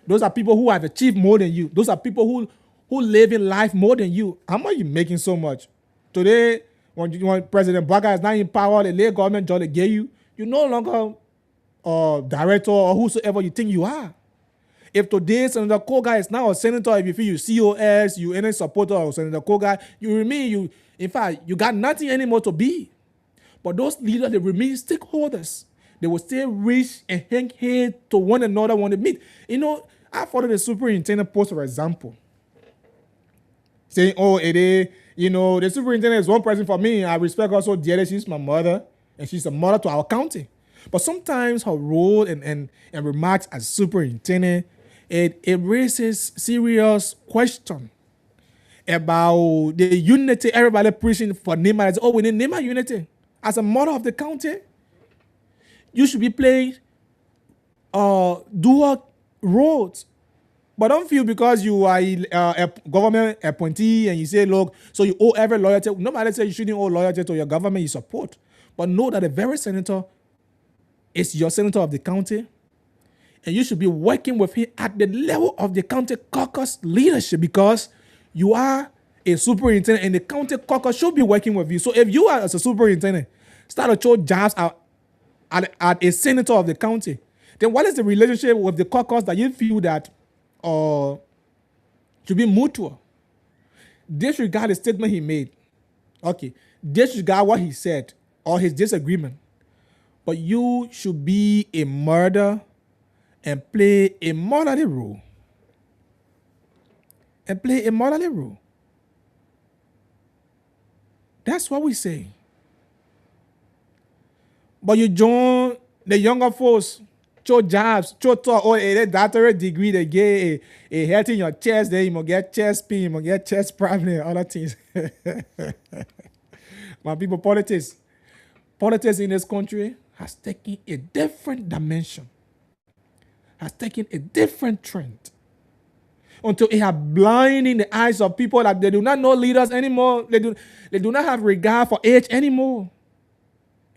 those are people who have achieved more than you. Those are people who live in life more than you. How much are you making so much? Today, when President Baga is not in power, the late government job they gave you, you're no longer director or whosoever you think you are. If today Senator Koga is now a senator, if you feel you COS, you any supporter of Senator Koga, you remain, in fact, you got nothing anymore to be. But those leaders, they remain stakeholders. They will still reach and hang head to one another when they meet. You know, I followed the superintendent post, for example, saying, oh, the superintendent is one person for me. I respect her so dearly. She's my mother, and she's a mother to our county. But sometimes her role and remarks as superintendent, it raises serious question about the unity everybody preaching for Nimba. Oh, we need Nimba unity. As a mother of the county, you should be playing dual roles. But don't feel because you are a government appointee and you say, look, so you owe every loyalty. Nobody says you shouldn't owe loyalty to your government you support. But know that the very senator is your senator of the county. And you should be working with him at the level of the county caucus leadership because you are a superintendent and the county caucus should be working with you. So if you are as a superintendent, start to throw jobs at a senator of the county, then what is the relationship with the caucus that you feel that should be mutual? Disregard the statement he made. Okay. Disregard what he said or his disagreement. But you should be a mother and play a motherly role. And play a motherly role. That's what we say. But you join the younger folks, show jobs, show talk, or a doctorate degree, they get a health in your chest, then you must get chest pain, you must get chest problem, and other things. My people, politics in this country has taken a different dimension, has taken a different trend, until it has blinding the eyes of people that they do not know leaders anymore. They do not have regard for age anymore.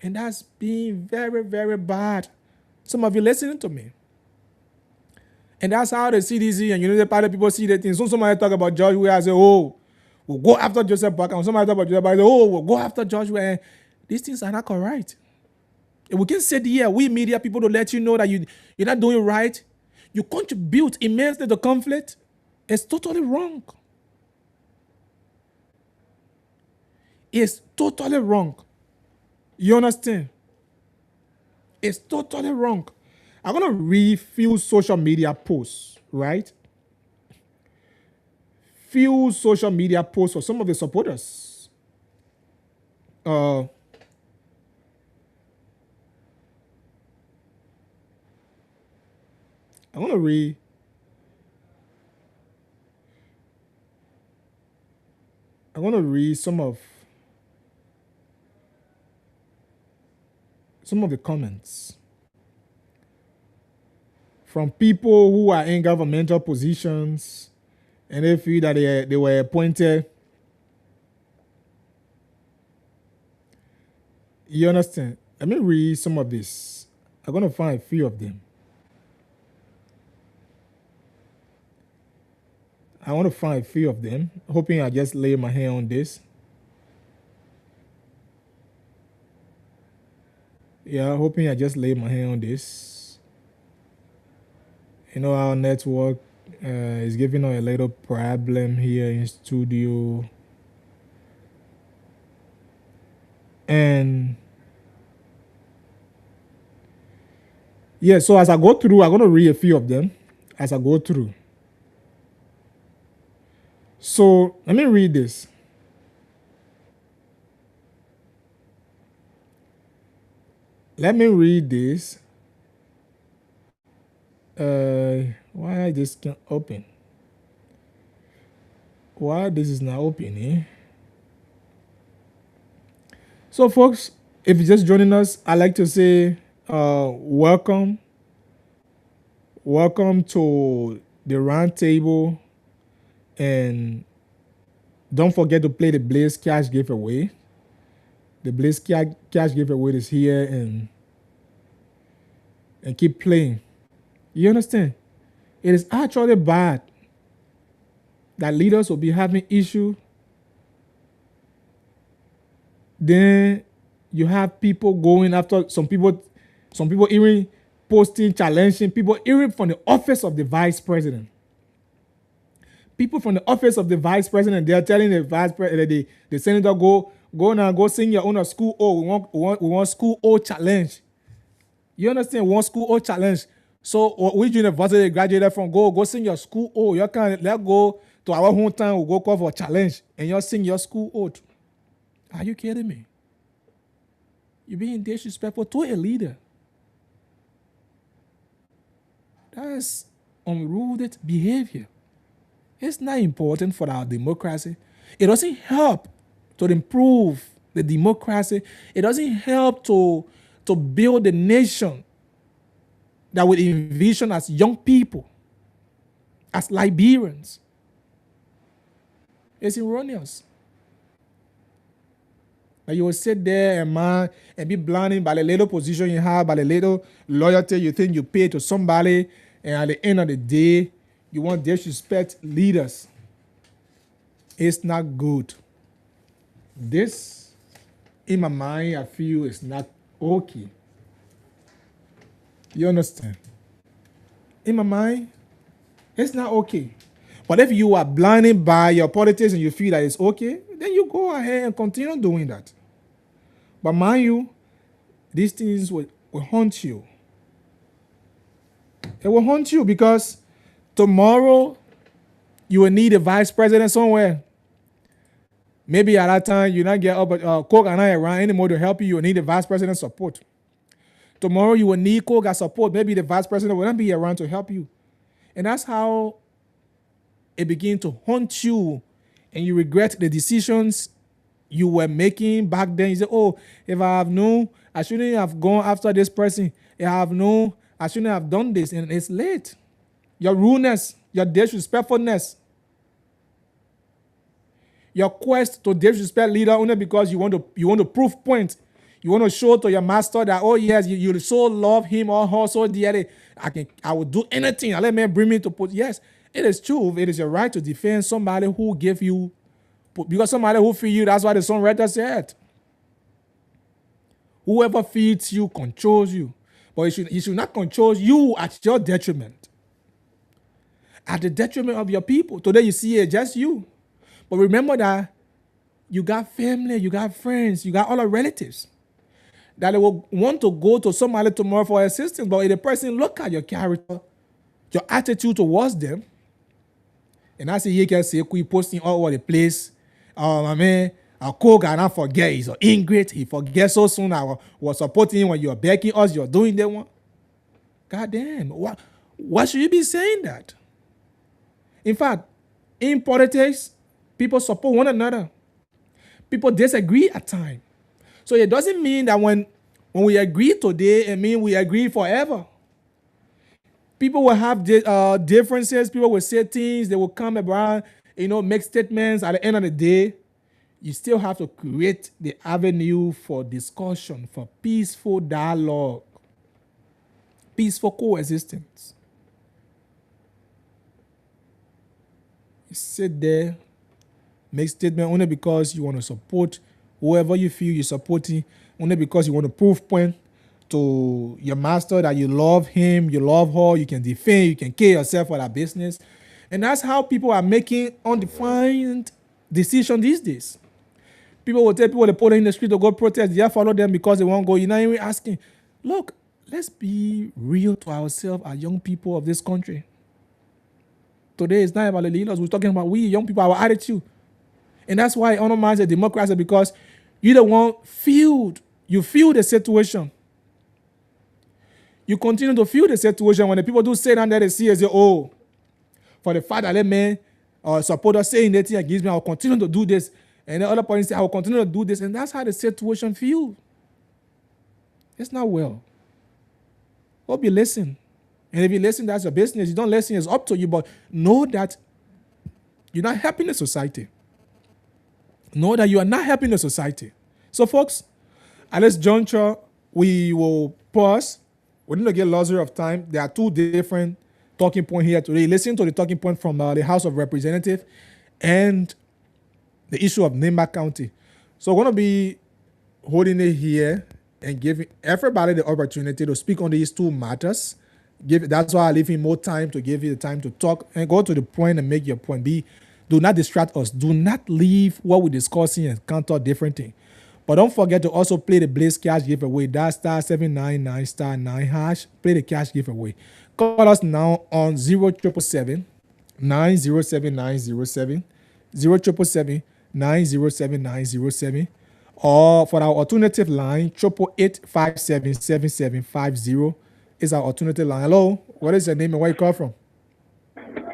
And that's being very, very bad. Some of you listening to me. And that's how the CDC and United Party people see the things. So somebody talk about George Weah, I say, oh, we'll go after Joseph Parker. And somebody talk about Joseph Parker, I say, oh, we'll go after George Weah. These things are not correct. And we can sit here, we media people, to let you know that you're not doing right. You contribute immensely to conflict. It's totally wrong. It's totally wrong. You understand? It's totally wrong. I'm gonna read few social media posts, right? Few social media posts for some of the supporters. I'm gonna read. I'm gonna read some of the comments from people who are in governmental positions and they feel that they were appointed. You understand? Let me read some of this. I'm going to find a few of them. I want to find a few of them, hoping I just lay my hand on this. Yeah, hoping I just lay my hand on this. You know, our network is giving us a little problem here in studio. And yeah, so as I go through, I'm going to read a few of them as I go through. So let me read this. Let me read this. Why this can't open? Why this is not opening? So, folks, if you're just joining us, I'd like to say welcome. Welcome to the round table. And don't forget to play the Blaze Cash giveaway. The Blaze Cash giveaway is here, and keep playing. You understand? It is actually bad that leaders will be having issue. Then you have people going after some people even posting, challenging people, even from the office of the vice president. People from the office of the vice president, they are telling the vice president, the senator, go now, go sing your own school. Oh, we want school O challenge. You understand? One school O challenge. So which university you graduated from? Go sing your school O. You can let go to our hometown. We'll go call for a challenge and you sing your school O. Are you kidding me? You're being disrespectful to a leader. That's unrooted behavior. It's not important for our democracy. It doesn't help to improve the democracy. It doesn't help to build a nation that we envision as young people, as Liberians. It's erroneous. That you will sit there and be blinded by the little position you have, by the little loyalty you think you pay to somebody, and at the end of the day, you want to disrespect leaders. It's not good. This, in my mind, I feel is not okay. You understand? In my mind, it's not okay. But if you are blinded by your politics and you feel that it's okay, then you go ahead and continue doing that. But mind you, these things will haunt you. It will haunt you because tomorrow you will need a vice president somewhere. Maybe at that time you not get up, Coke and I around anymore to help you. You will need the vice president support. Tomorrow you will need Coke support. Maybe the vice president will not be around to help you. And that's how it begins to haunt you, and you regret the decisions you were making back then. You say, oh, if I have known, I shouldn't have gone after this person. If I have known, I shouldn't have done this. And it's late. Your rudeness, your disrespectfulness, your quest to disrespect leader only because you want to prove point. You want to show to your master that, oh yes, you so love him or her so dearly. I will do anything. Let me bring me to put. Yes, it is true. It is your right to defend somebody who gave you, because somebody who feeds you. That's why the songwriter said, whoever feeds you controls you. But it should not control you at your detriment. at the detriment of your people. Today you see it just you. But remember that you got family, you got friends, you got all the relatives that they will want to go to somebody tomorrow for assistance. But if the person look at your character, your attitude towards them, and I see you can say we posting all over the place. I mean, a cook and I forget he's an ingrate. He forgets so soon. I was supporting him when you're begging us, you're doing that one. God damn, why should you be saying that? In fact, in politics, people support one another. People disagree at times. So it doesn't mean that when we agree today, it means we agree forever. People will have differences. People will say things. They will come around, make statements. At the end of the day, you still have to create the avenue for discussion, for peaceful dialogue, peaceful coexistence. You sit there, make statement only because you want to support whoever you feel you're supporting, only because you want to prove point to your master that you love him, you love her, you can defend, you can kill yourself for that business. And that's how people are making undefined decisions these days. People will tell people they put in the street to go protest, they follow them because they won't go. You're not even asking, look, let's be real to ourselves as young people of this country. Today it's not about the leaders, we're talking about we young people, our attitude. And that's why it undermines the democracy, because you the one you feel the situation. You continue to feel the situation when the people do say that they see as for the fact that that man or supporter saying that thing against me, I will continue to do this. And the other person say, I will continue to do this. And that's how the situation feels. It's not well. Hope you listen. And if you listen, that's your business. You don't listen, it's up to you. But know that you're not helping the society. Know that you are not helping the society. So, folks, at this juncture, we will pause. We need to get luxury of time. There are two different talking points here today. Listen to the talking point from the House of Representatives and the issue of Nimba County. So we're going to be holding it here and giving everybody the opportunity to speak on these two matters. That's why I leave him more time to give you the time to talk and go to the point and make your point. Do not distract us. Do not leave what we're discussing and counter different things. But don't forget to also play the Blaze Cash giveaway. That's *799 *9#. Play the cash giveaway. Call us now on 0777 907 907, 0777 907 907, or for our alternative line, 888-577750 is our alternative line. Hello, what is your name and where you call from?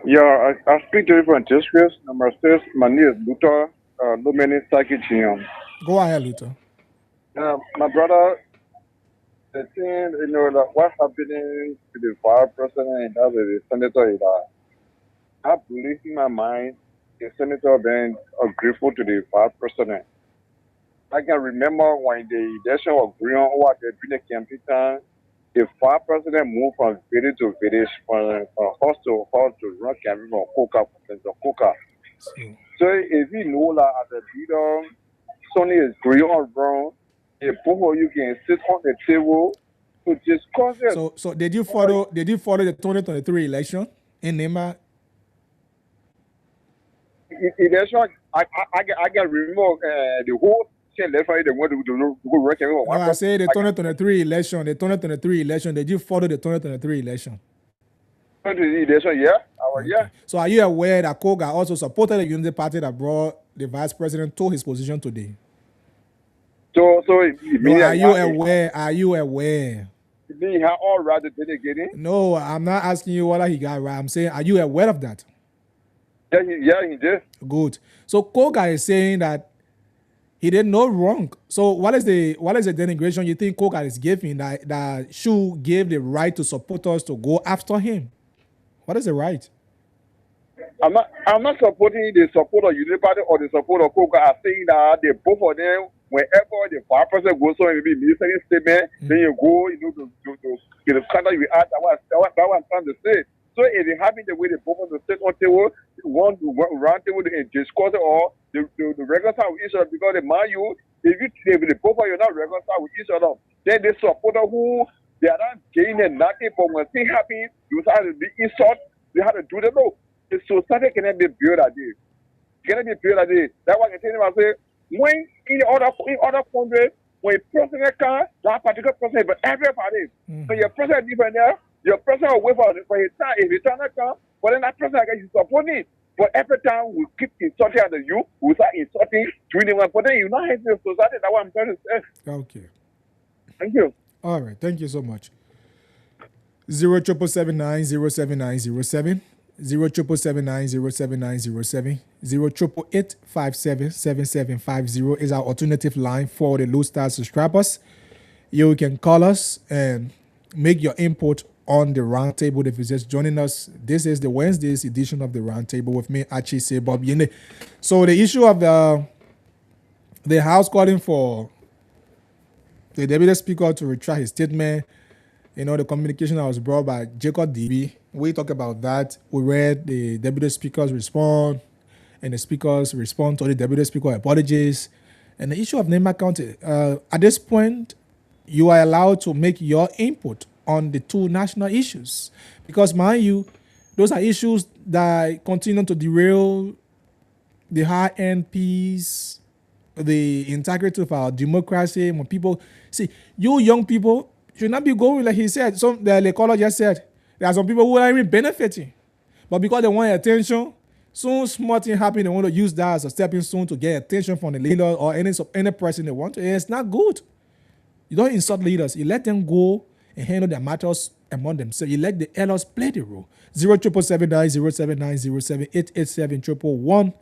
Yeah, I speak to you from District number 6. My name is Luther Lumini Sakichiam. Go ahead, Luther. My brother, the thing, like what's happening to the vice president and the senator is that I believe in my mind the senator being grateful to the vice president. I can remember when the election was going on over the campaign time, the vice president moved from village to village, from house to house to run campaign from Coca. So if you know that as a leader, something is going on wrong, the both of you can sit on the table to discuss it. So did you follow the 2023 election in Nimba? Election, I can remember the whole thing left right. They want to go work. No, I say the 2023 election. The 2023 election. Did you follow the 2023 election? The election, yeah. Yeah. So are you aware that Koga also supported the Unity Party that brought the vice president to his position today? So are you aware? Are you aware? He had all right to get it. No, I'm not asking you whether he got right. I'm saying, are you aware of that? Yeah, he did. Good. So Koga is saying that he did no wrong. So what is the denigration you think Koga is giving that should give the right to supporters to go after him? What is the right? I'm not supporting the support of Unity Party or the support of Koga. I'm saying that they both of them, whenever the vice president goes on maybe ministry statement, then you go, to the conduct you ask. That's what I'm trying to say. So if it happens the way they both of them sit on table, one round table and discuss it, or the reconcile with each other, because the man if the both of you not reconcile with each other, then the supporter who they are not gaining nothing, but when things happen, you have to be insult. They have to do that. No, The society cannot be built like this. Cannot be built like this. That's why I tell you, I say, when in other countries, when a president comes, that particular president, but everybody. So your president different there, your president will wait for his time. If his time not come, but then that president again, you support it. But every time we keep insulting at you, we start insulting to anyone. But then you're not helping the society. That's what I'm trying to say. Okay. Thank you. All right. Thank you so much. 07779079070. 07779079070. 088877750 is our alternative line for the Low Star subscribers. You can call us and make your input on the roundtable. If you're just joining us, this is the Wednesday's edition of the roundtable with me, Achise Bob Yene. So the issue of the House calling for the Deputy Speaker to retract his statement, the communication that was brought by Jacob DB, we talk about that. We read the Deputy Speaker's response, and the Speaker's response to the Deputy Speaker apologies. And the issue of Nema County, at this point, you are allowed to make your input on the two national issues. Because, mind you, those are issues that continue to derail the high-end peace, the integrity of our democracy. When people, see, you young people should not be going, like he said, the caller just said, there are some people who are even benefiting. But because they want attention, soon small thing happen, they want to use that as a stepping stone to get attention from the leader or any person they want to. And it's not good. You don't insult leaders. You let them go and handle their matters among themselves. You let the elders play the role. 077907907887111.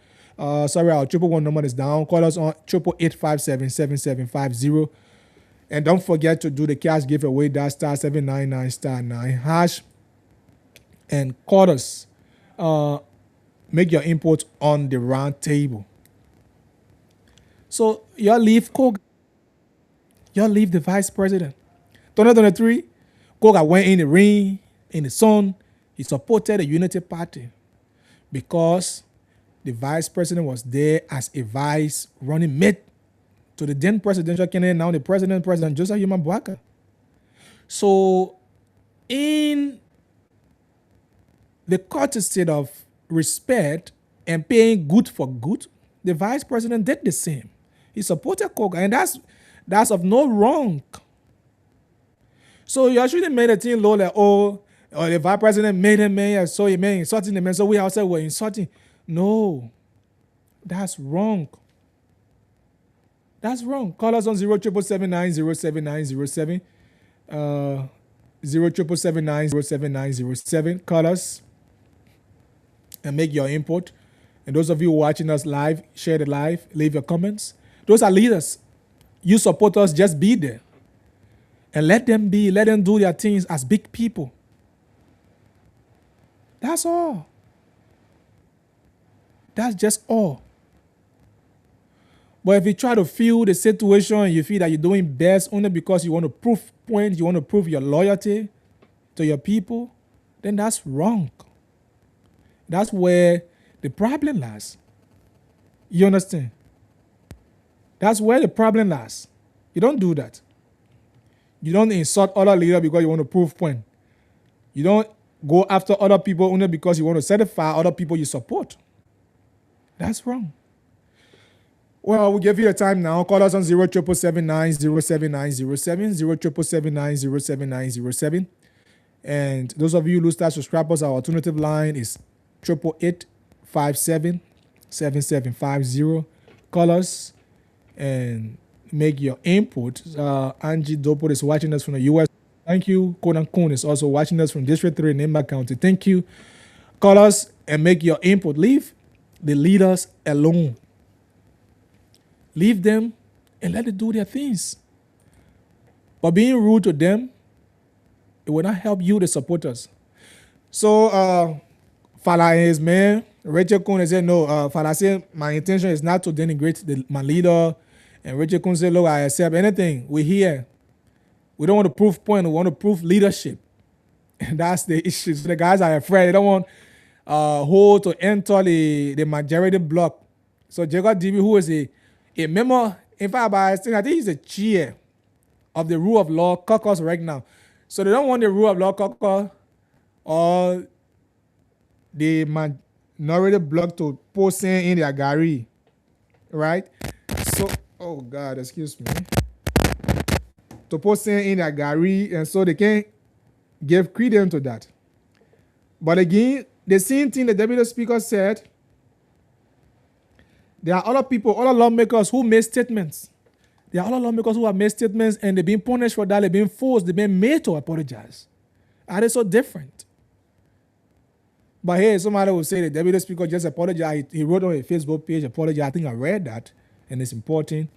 Sorry, our 111 number is down. Call us on 888-557-7750. And don't forget to do the cash giveaway. That's *799*9#. And call us. Make your input on the round table. So y'all leave Koga. Y'all leave the vice president. 2023, Koga went in the rain, in the sun. He supported the Unity Party because the vice president was there as a vice running mate to the then presidential candidate, now the President Joseph Yuma Boaka. So in the courtesy of respect and paying good for good, the vice president did the same. He supported Koga, and that's of no wrong. So you shouldn't make a thing low like, or the vice president made him man, so he made insulting the man, so we outside were insulting. No, that's wrong. That's wrong. Call us on 07779079070. 07779079070. Call us and make your input. And those of you watching us live, share the live, leave your comments. Those are leaders. You support us, just be there. And let them do their things as big people. That's all. That's just all. But if you try to feel the situation and you feel that you're doing best only because you want to prove points, you want to prove your loyalty to your people, then that's wrong. That's where the problem lies. You understand? That's where the problem lies. You don't do that. You don't insult other leaders because you want to prove point. You don't go after other people only because you want to satisfy other people you support. That's wrong. Well, we'll give you a time now. Call us on 07779079070, 07779079070. And those of you who start subscribers, our alternative line is 888-557-7750. Call us and make your input. Angie Dopo is watching us from the U.S. Thank you. Conan Kuhn is also watching us from District 3 in Nemba County. Thank you. Call us and make your input. Leave the leaders alone. Leave them and let them do their things. But being rude to them, it will not help you, the supporters. So, Fala and his man, Rachel Kuhn said, no, Fala said, my intention is not to denigrate my leader. And Rachel Kuhn said, look, I accept anything. We're here. We don't want to prove point. We want to prove leadership. And that's the issue. So the guys are afraid. They don't want Ho to enter the majority block. So Jacob DB, who is a member, in fact, I think he's the chair of the Rule of Law Caucus right now. So they don't want the Rule of Law Caucus or the not really blocked to posting in their Gary, right? So, oh God, excuse me. To posting in their Gary, and so they can give credence to that. But again, the same thing the deputy speaker said, there are other people, other lawmakers who made statements. There are other lawmakers who have made statements and they've been punished for that, they've been forced, they've been made to apologize. Are they so different? But hey, somebody will say the deputy speaker just apologized. He wrote on a Facebook page, apologize. I think I read that, and it's important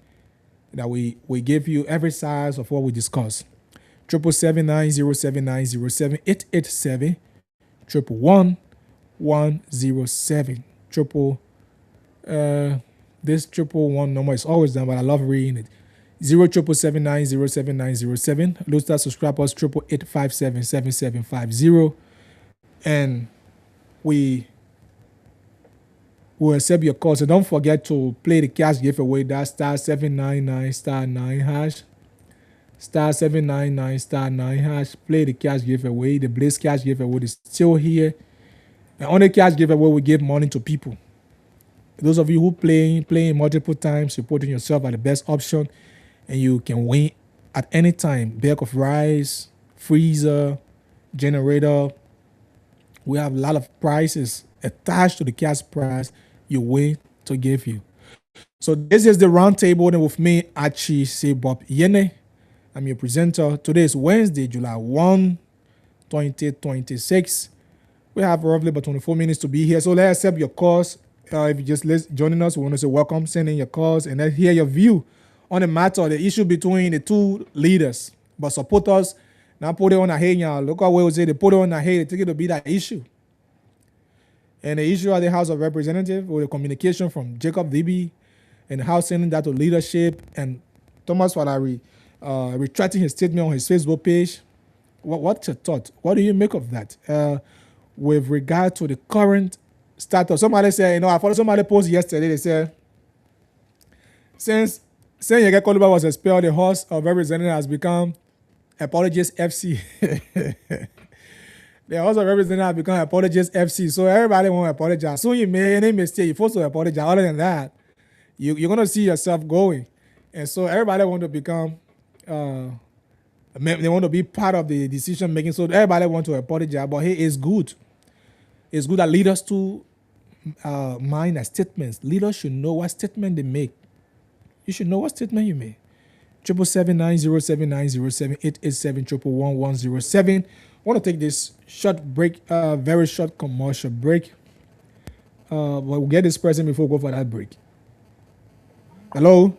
that we give you every size of what we discuss. 777-907-907, 887-111-107. This 111 number is always done, but I love reading it. 0777907-907. Those that subscribe us 888-577-7750, and we will accept your call. So don't forget to play the cash giveaway. That's *799*9#. *799*9#. Play the cash giveaway. The Blaze cash giveaway is still here. And on the cash giveaway, we give money to people. Those of you who playing multiple times, you're putting yourself at the best option, and you can win at any time. Bag of rice, freezer, generator. We have a lot of prizes attached to the cash prize you win to give you. So this is the round table, and with me, Achi Sebop Yene. I'm your presenter. Today is Wednesday, July 1, 2026. We have roughly about 24 minutes to be here. So let's accept your calls. If you just joining us, we want to say welcome, send in your calls, and let's hear your view on the matter, the issue between the two leaders. But support us, now put it on a head, y'all. Look how we say they put it on a head, they take it to be that issue. And the issue at the House of Representatives with the communication from Jacob Vibi and the House sending that to leadership, and Thomas Falari retracting his statement on his Facebook page. What's your thought? What do you make of that? With regard to the current status, somebody said, I followed somebody post yesterday. They said, since Yege Koluba was expelled, the House of Representatives has become Apologist FC. The House of Representatives has become Apologist FC. So everybody want to apologize. So you make any mistake, you're supposed to apologize. Other than that, you're going to see yourself going. And so everybody want to become, they want to be part of the decision making. So everybody want to apologize. But hey, it's good. It's good that leaders to mind their statements. Leaders should know what statement they make. You should know what statement you make. 777-907-907, 887-111-107. I want to take this short break, very short commercial break. But we'll get this person before we go for that break. Hello?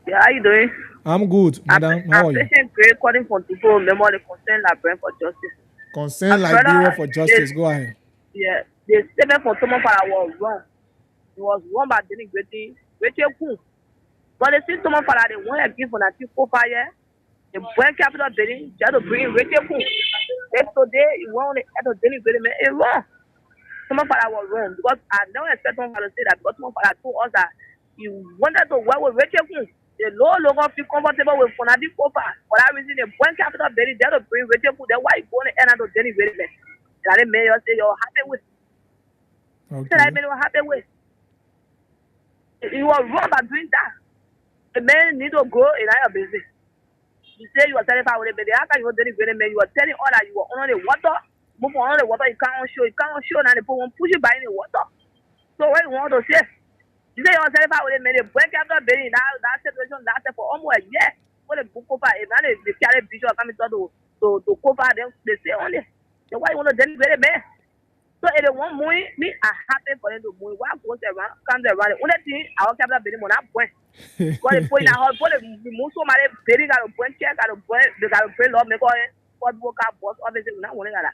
Yeah, how you doing? I'm good, madam. How are you? I'm Patient Gray calling from Tupo Memory Concern Librarian for Justice. Concern Liberia for Justice. Go ahead. Yeah, the statement from Thomas Farah was wrong. It was wrong by Denny Grady. But they see Thomas Farah, they want to give for that for fire. The brand capital Denny, just to bring Rachel Coon. If today you want to add a Denny Grady, it's wrong. Thomas Farah was wrong because I never expect Thomas Farah to say that, because Thomas Farah told us that he wanted to work with Rachel Coon. The no longer feel comfortable with Fonadi Kofa. For that reason, the brand capital Denny, they don't bring Rachel Coon. Then why you going to end up with Denny Grady? And I may say you're happy with. Okay. I mean, you're happy with. You are wrong by doing that. The man need to go in your business. You say you are satisfied with it, but after you are doing it, man, you are telling all that you are on the water. Move on the water, you can't show. You can't show, and the people won't push you by in the water. So what you want to say? You say you are satisfied with it, man. The break after building that situation lasted for almost a year. For the book over, if not the carry bishop coming to cover them, they say only. So why you want to deliver it, man? So if they want money, me, I happy for them to money. Why goes around, comes around. The only thing I will capital building on that point. Because the point now, for the most of my building, got a point check, got a point, they got a pay law, make all what book up, boss, obviously, not wanting that.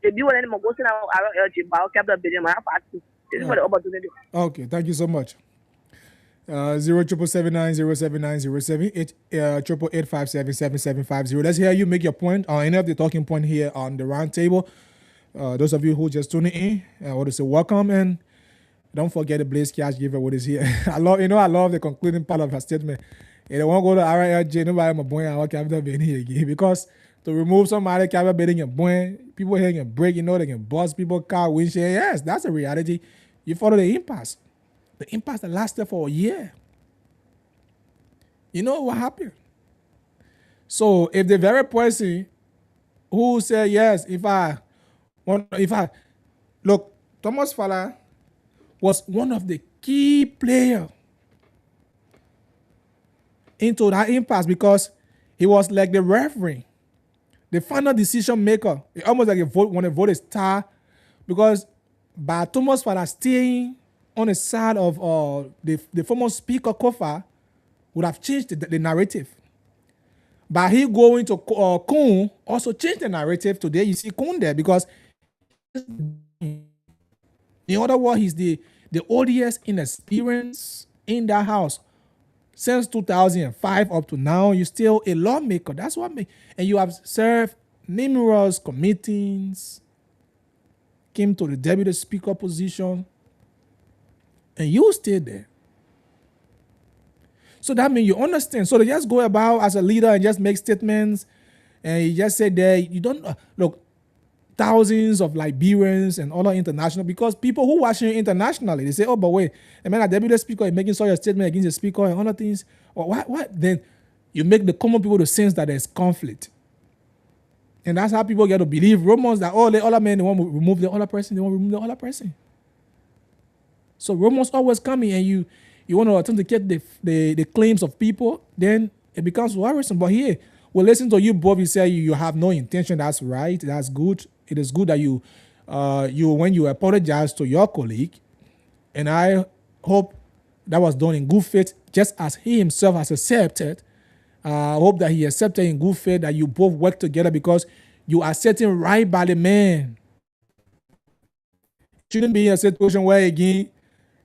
If you want any more, go to our capital building, my party. This is for the opportunity. Okay, thank you so much. 07779079078 888-577-7750. Let's hear you make your point on any of the talking point here on the round table. Those of you who just tuning in, I want to say welcome, and don't forget the Blaze Cash giveaway is here. I love the concluding part of her statement. If they won't go to RILJ, nobody will bring our capital in here again, because to remove somebody capable they can burn, people here can break, they can bust people car windshield. Yes, that's a reality. You follow the impasse. The impasse that lasted for a year. You know what happened? So if the very person who said yes, if I look, Thomas Fala was one of the key players into that impasse because he was like the referee, the final decision maker. It almost like a vote when a vote is tied, because by Thomas Fala staying on the side of the former speaker Kofa would have changed the narrative. By he going to Kun also changed the narrative. Today you see Kun there because in other words, he's the oldest in experience in that house. Since 2005 up to now, you're still a lawmaker. That's what me. And you have served numerous committees, came to the deputy speaker position, and you stayed there. So that means you understand. So they just go about as a leader and just make statements, and you just say that you don't look. Thousands of Liberians and other international, because people who watching internationally, they say, oh, but wait, I mean, a deputy speaker is making such a statement against the speaker and other things. Or what? Then you make the common people to sense that there's conflict. And that's how people get to believe rumors that, oh, the other man, they want to remove the other person, So rumors always coming, and you want to authenticate the claims of people, then it becomes worrisome. But here, we'll listen to you both. You say you have no intention. That's right. That's good. It is good that you when you apologize to your colleague, and I hope that was done in good faith, just as he himself has accepted. I hope that he accepted in good faith that you both work together, because you are setting right by the man. Shouldn't be a situation where, again,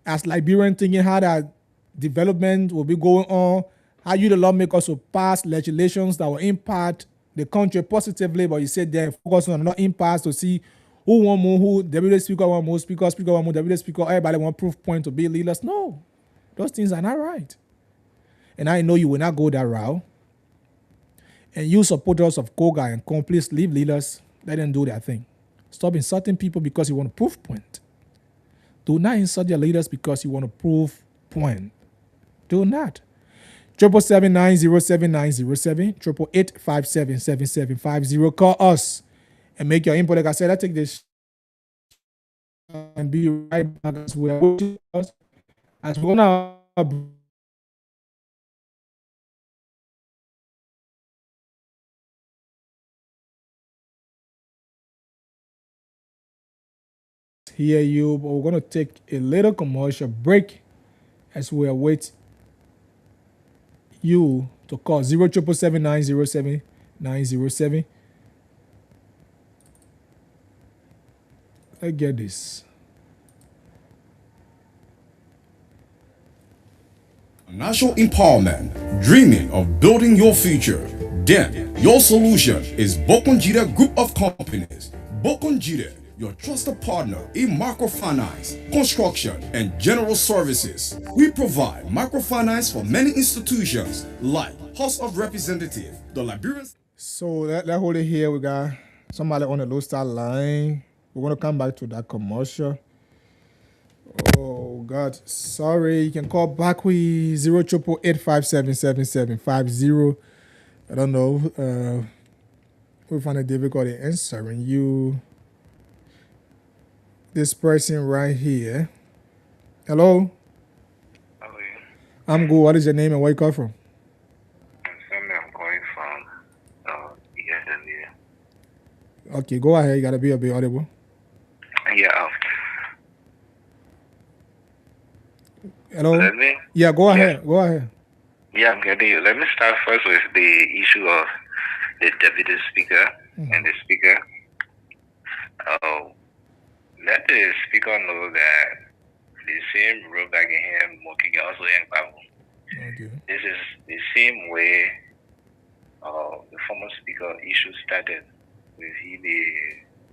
as Liberian thinking how that development will be going on, how you the lawmakers will pass legislations that will impact the country positively, but you said they're focusing on not impasse to see who want more, who deputy speaker want more, speaker want more, deputy speaker, everybody want proof point to be leaders. No, those things are not right. And I know you will not go that route. And you supporters of Koga and Kon, please leave leaders, let them do their thing. Stop insulting people because you want a proof point. Do not insult your leaders because you want a proof point. Do not. 777-907-907, 888-577-7750. Call us and make your input. Like I said, I take this and be right back as we are waiting us. As we're gonna hear you, but we're gonna take a little commercial break as we await you to call 077-907-907. Let's get this. National empowerment, dreaming of building your future. Then your solution is Bokonjida Group of Companies. Bokonjida, your trusted partner in microfinance, construction, and general services. We provide microfinance for many institutions like House of Representatives, the Liberian. So let's hold it here. We got somebody on the low start line. We're gonna come back to that commercial. Oh God, sorry. You can call back with 08885777750. I don't know. We find it difficult in answering you. This person right here. Hello. How are you? I'm good. What is your name and where you come from? I'm calling from ESW. Okay, go ahead. You gotta be a bit audible. Yeah. Hello. Let me. Yeah, go ahead. Go ahead. Yeah, I'm getting you. Let me start first with the issue of the deputy speaker and the speaker. Let the speaker know that the same role that him working also in Bible. Okay. This is the same way the former speaker issue started with the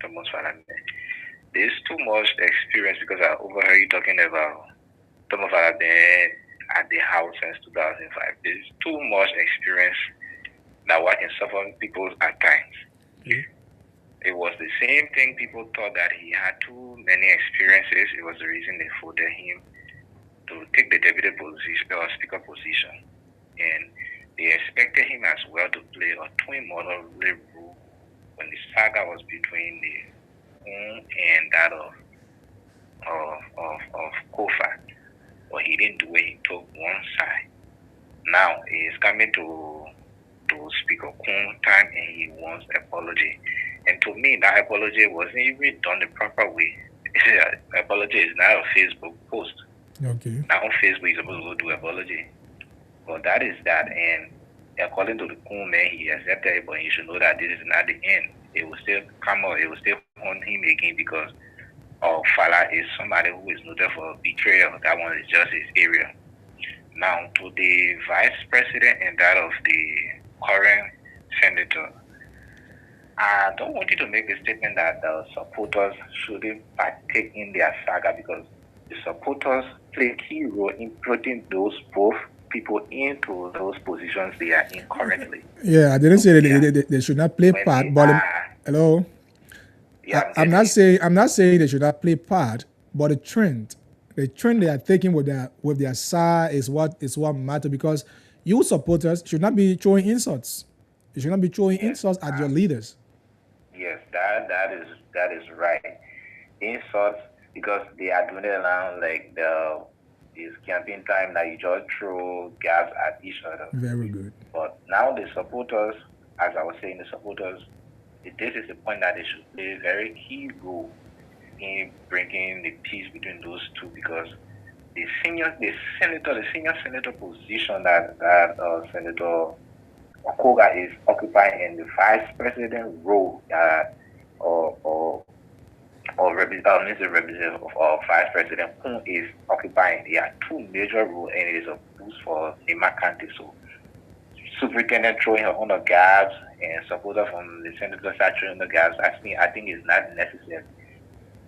Thomas Falame. There's too much experience because I overheard you talking about Thomas Falame at the house since 2005. There's too much experience that were insufferable people at times. Yeah. It was the same thing. People thought that he had too many experiences. It was the reason they voted him to take the deputy position or speaker position. And they expected him as well to play a twin model role when the saga was between the and that of Kofa. But he didn't do it. He took one side. Now he is coming to Speaker Kun time, and he wants apology. And to me, that apology wasn't even done the proper way. Apology is not a Facebook post. Okay. Now on Facebook, you're supposed to go do apology. But that is that. And according to the Kun man, he accepted it, but you should know that this is not the end. It will still come up. It will still haunt him again because Fala is somebody who is noted for betrayal. That one is just his area. Now, to the vice president and that of the current senator, I don't want you to make a statement that the supporters shouldn't partake in their saga because the supporters play a key role in putting those both people into those positions they are in currently. Yeah, I didn't say that they should not play part, but hello. Yeah, I'm not saying they should not play part, but the trend they are taking with their side is what matters because you supporters should not be throwing insults. You should not be throwing insults at your leaders. Yes, that is right. Insults because they are doing it around like this campaign time that you just throw gas at each other. Very good. But now the supporters, as I was saying, this is the point that they should play a very key role in bringing the peace between those two because the senior senator position that Senator Koga is occupying in the vice president role representative of vice president Kun is occupying. There are two major roles and it is a boost for Nima County. So superintendent throwing her own gas and supporter from the senator start throwing the gas. I think is not necessary.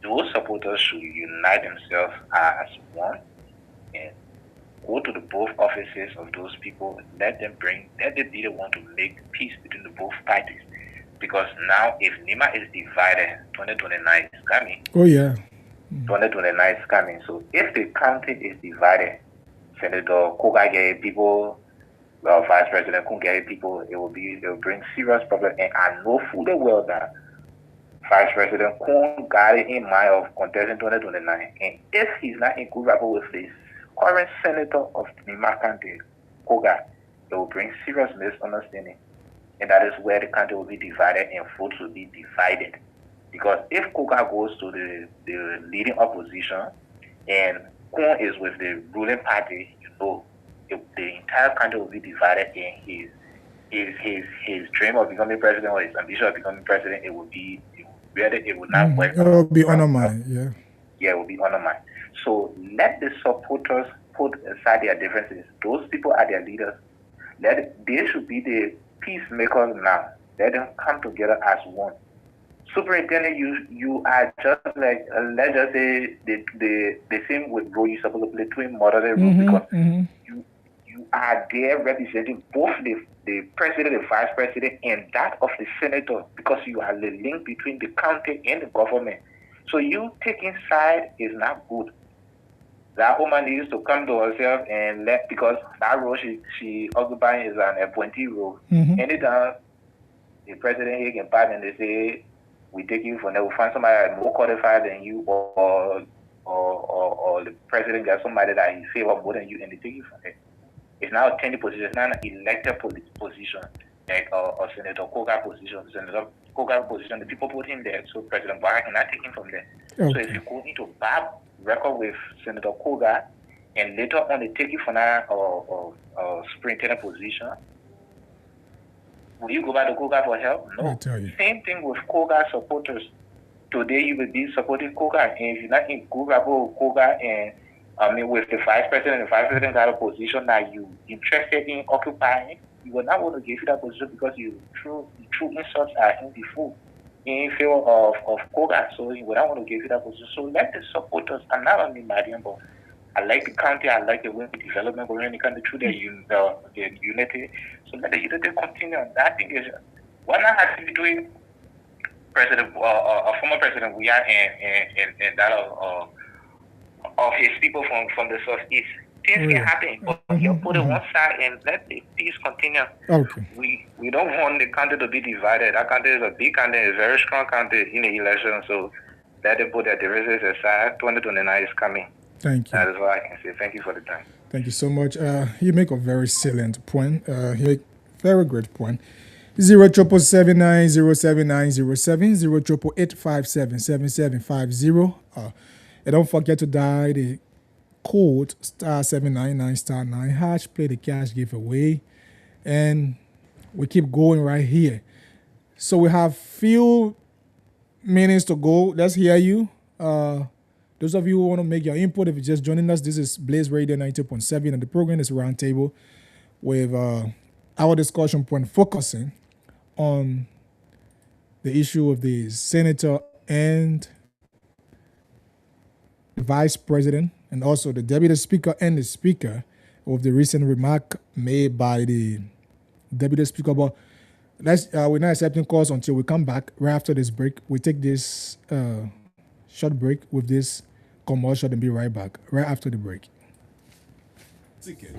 Those supporters should unite themselves as one and go to the both offices of those people. Let them be the one to make peace between the both parties. Because now, if Nima is divided, 2029 is coming. Oh yeah. 2029 is coming. So if the county is divided, Senator Koga get people, Vice President Kun get people, it will bring serious problem. And I know fully well that Vice President Kun got it in mind of contesting 2029. And if he's not in good rapport with this current senator of Nima County, Koga, it will bring serious misunderstanding. And that is where the country will be divided and votes will be divided. Because if Koga goes to the leading opposition and Kun is with the ruling party, the entire country will be divided and his dream of becoming president or his ambition of becoming president, it will not work. It will be undermined, yeah. Yeah, it will be undermined. So let the supporters put aside their differences. Those people are their leaders. They should be the peacemakers now. Let them come together as one. Superintendent, you are just like let's just say the same with role you're supposed to play twin moderate role because you are there representing both the president, the vice president, and that of the senator because you are the link between the county and the government. So you taking side is not good. That woman needs to come to herself and because that role she occupying is an appointee role. Anytime the president here can pardon and they say we take you for now, we find somebody more qualified than you or the president got somebody that he favor more than you and they take you from there. It's now a tenure position, it's not an elected position like a Senator Koga position. Senator Koga position, the people put him there, so President Barra cannot take him from there. Okay. So if you go into bad record with Senator Koga and later on they take you for now or superintendent position, will you go back to Koga for help? No. Same thing with Koga supporters. Today you will be supporting Koga, and if you're not in good rapport with Koga and with the vice president got a position that you interested in occupying, you will not want to give you that position because you threw insults at him before in favor of Koga. So you will not want to give you that position. So let the supporters, I'm not only Mariam, but I like the county. I like the way the development going in the country through the unity. So let the unity continue. That thing is, why not have to be doing president, a former president? We are in that of his people from the southeast. Things can happen, but you put it one side and let the peace continue. Okay. We don't want the country to be divided. That country is a big country, a very strong country in the election. So let them put their differences aside. 2029 is coming. Thank you. That is what I can say. Thank you for the time. Thank you so much. You make a very salient point. You make very great point. 07779079070 088577750. And don't forget to dial the code *799*9# play the cash giveaway, and we keep going right here. So we have few minutes to go. Let's hear you. Those of you who want to make your input, if you're just joining us, this is Blaze Radio 90.7, and the program is Roundtable with our discussion point focusing on the issue of the senator and the vice president, and also the deputy speaker and the speaker, of the recent remark made by the deputy speaker. But we're not accepting calls until we come back right after this break. We take this short break with this commercial and be right back right after the break.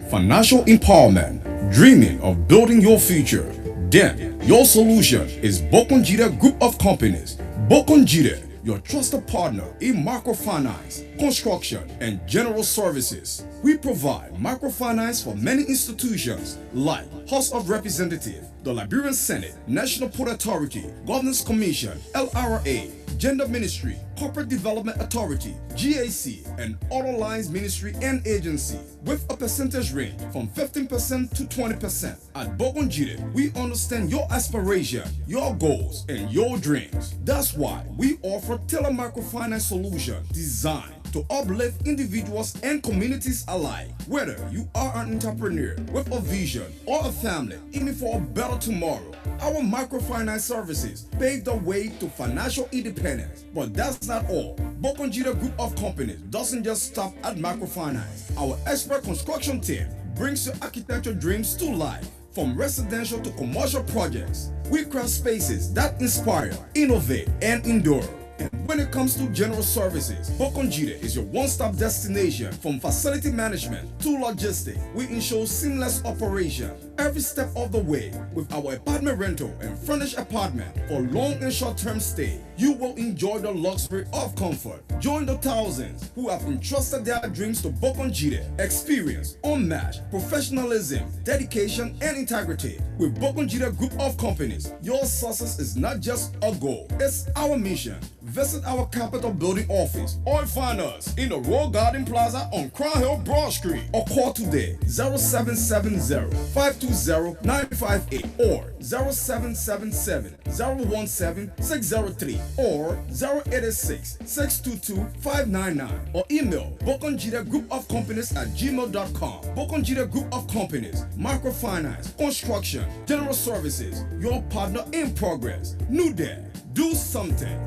Financial empowerment, dreaming of building your future. Then your solution is Bokonjida Group of Companies. Bokonjida, your trusted partner in microfinance, construction, and general services. We provide microfinance for many institutions like House of Representatives, the Liberian Senate, National Port Authority, Governance Commission, LRA, Gender Ministry, Corporate Development Authority, GAC, and Auto Lines Ministry and Agency, with a percentage range from 15% to 20%. At Bokonjide, we understand your aspiration, your goals, and your dreams. That's why we offer tailored microfinance solutions designed to uplift individuals and communities alike. Whether you are an entrepreneur with a vision or a family aiming for a better tomorrow, our microfinance services pave the way to financial independence. But that's not all. Bokonjida Group of Companies doesn't just stop at microfinance. Our expert construction team brings your architecture dreams to life. From residential to commercial projects, we craft spaces that inspire, innovate, and endure. And when it comes to general services, Bokonjide is your one-stop destination. From facility management to logistics, we ensure seamless operation every step of the way. With our apartment rental and furnished apartment for long and short-term stay, you will enjoy the luxury of comfort. Join the thousands who have entrusted their dreams to Bokonjide. Experience unmatched professionalism, dedication, and integrity. With Bokonjide Group of Companies, your success is not just a goal, it's our mission. Visit our Capitol Building office or find us in the Royal Garden Plaza on Crown Hill Broad Street, or call today 0770-520-958 or 0777-017-603 or 0886-622-599 or email Bokonjide Group of Companies at gmail.com. Bokonjide Group of Companies, microfinance, construction, general services, your partner in progress. New Day, do something.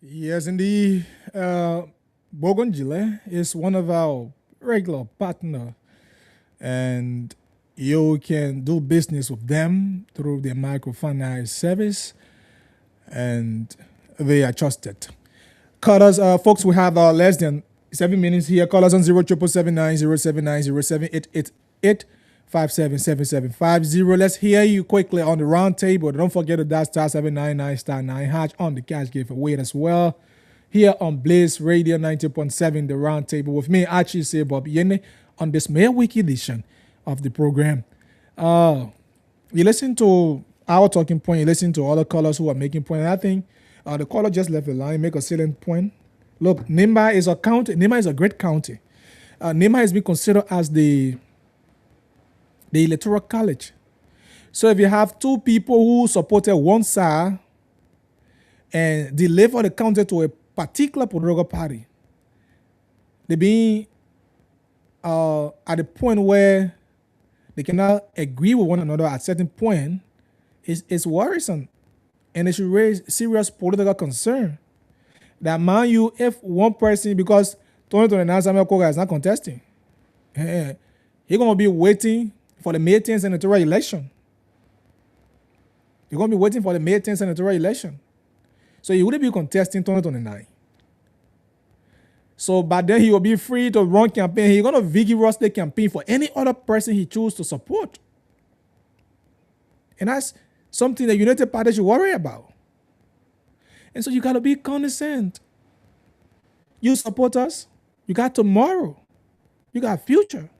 Yes, indeed. Bokonjide is one of our regular partner, and you can do business with them through their microfinance service, and they are trusted. Call us, folks. We have less than 7 minutes here. Call us on 07790790788577750. Let's hear you quickly on the round table. Don't forget to dial *799*9# on the cash giveaway as well. Here on Blaze Radio 90.7, the round table with me, Archie C. Bob Yene, on this May Week edition of the program. You listen to our talking point, you listen to other callers who are making point. And I think the caller just left the line, make a salient point. Look, Nimba is a county. Nimba is a great county. Nimba has been considered as the electoral college. So if you have two people who supported one side and deliver the county to a particular political party, they being at the point where they cannot agree with one another at a certain point, it's worrisome. And it should raise serious political concern. That mind you, if one person, because 2029 Samuel Koga is not contesting. He's going to be waiting for the May 10th senatorial election. You're going to be waiting for the May 10th senatorial election. So he wouldn't be contesting 2029. So by then he will be free to run campaign. He's going to vigorously campaign for any other person he chooses to support. And that's something the United Party should worry about. And so you got to be condescending. You support us, you got tomorrow. You got future.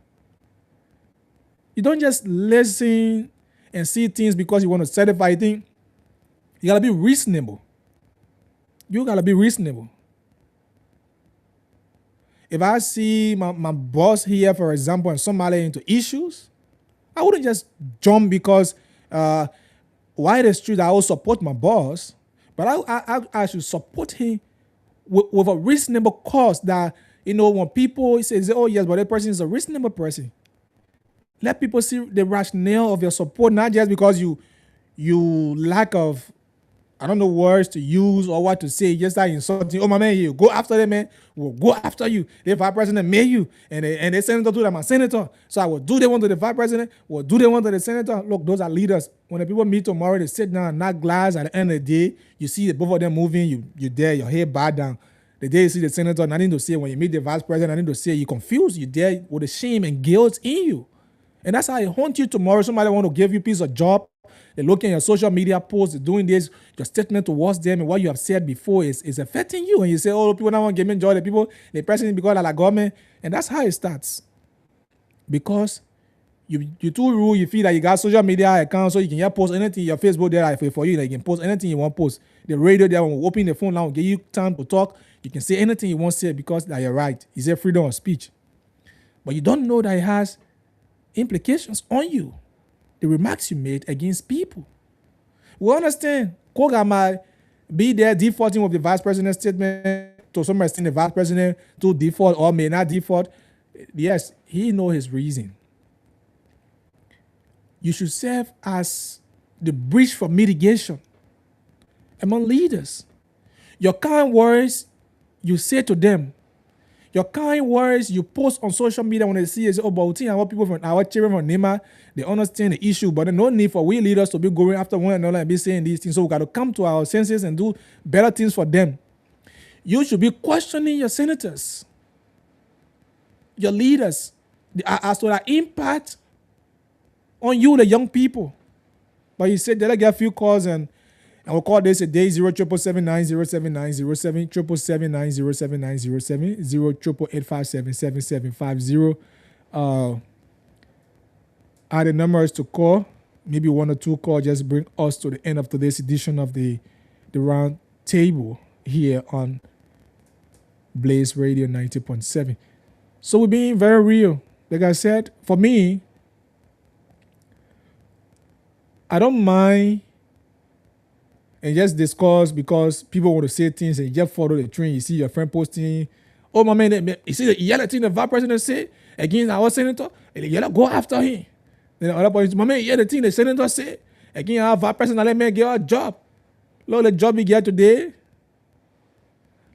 You don't just listen and see things because you want to certify things. You got to be reasonable. You got to be reasonable. If I see my boss here, for example, and somebody into issues, I wouldn't just jump because why it is true that I will support my boss, but I should support him with a reasonable cause that, when people say, oh yes, but that person is a reasonable person. Let people see the rationale of your support, not just because you lack of, I don't know, words to use or what to say, just like insulting. Oh, my man, you go after them, man. We'll go after you. The vice president made you, and the senator too, that my senator. So I will do they want to the vice president, will do they want to the senator. Look, those are leaders. When the people meet tomorrow, they sit down, not glass. At the end of the day, you see both of them moving, you're there, your head bowed down. The day you see the senator, nothing to say. When you meet the vice president, nothing to say. You're confused. You're there with the shame and guilt in you. And that's how it haunt you tomorrow. Somebody want to give you a piece of job. They're looking at your social media posts, they're doing this, your statement towards them and what you have said before is affecting you. And you say, oh, people don't want to give me joy. The people, the president because of the government. And that's how it starts. Because you too rude, you feel that you got social media account so you can just post anything, your Facebook there for you, that you can post anything you want to post. The radio there, when we open the phone now, will give you time to talk. You can say anything you want to say because that you're right. You say freedom of speech. But you don't know that it has implications on you. The remarks you made against people. We understand Koga might be there defaulting with the vice president's statement to some extent, the vice president to default or may not default. Yes, he knows his reason. You should serve as the bridge for mitigation among leaders. Your kind words you say to them, your kind words you post on social media when they see it, about our people from our children from Nema, they understand the issue, but there's no need for we leaders to be going after one another and be saying these things. So we got to come to our senses and do better things for them. You should be questioning your senators, your leaders, as to their impact on you, the young people. But you said they'll get a few calls and we'll call this a day 07779079070 088577750 are the numbers to call. Maybe one or two calls just bring us to the end of today's edition of the round table here on Blaze Radio 90.7. So we're being very real. Like I said, for me, I don't mind and just discuss because people want to say things and you just follow the trend. You see your friend posting, oh my man, you see the yellow thing the vice president said against our senator, and the yellow go after him. Then the other person, my man, yeah, the thing the senator said against our vice president, let me get a job. Look, the job you get today,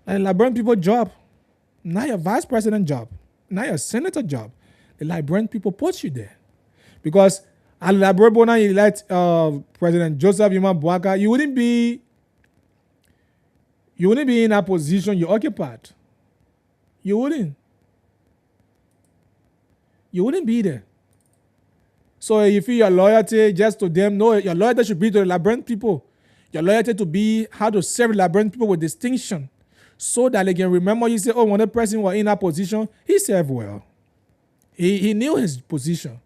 like Liberian people job, not your vice president job, not your senator job. The Liberian people put you there because and Labrador, you let President Joseph Yuma Boaka, you wouldn't be in that position you occupied. You wouldn't be there. So if your loyalty just to them, no, your loyalty should be to the Liberian people. Your loyalty to be how to serve Liberian people with distinction, so that they can remember you say, oh, when the person was in that position, he served well. He knew his position.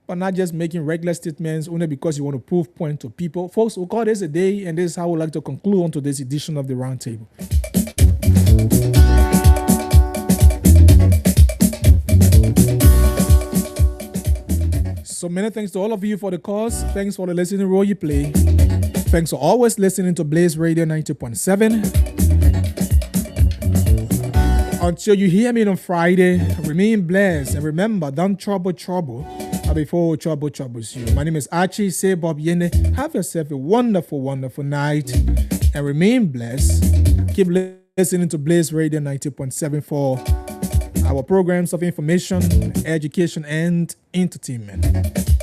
But not just making regular statements only because you want to prove point to people. Folks, we'll call this a day, and this is how we'd like to conclude on today's edition of the Roundtable. So many thanks to all of you for the calls. Thanks for the listening role you play. Thanks for always listening to Blaze Radio 90.7. Until you hear me on Friday, remain blessed. And remember, don't trouble before trouble troubles you. My name is Archie. Say Bob Yene. Have yourself a wonderful, wonderful night and remain blessed. Keep listening to Blaze Radio 90.7 for our programs of information, education, and entertainment.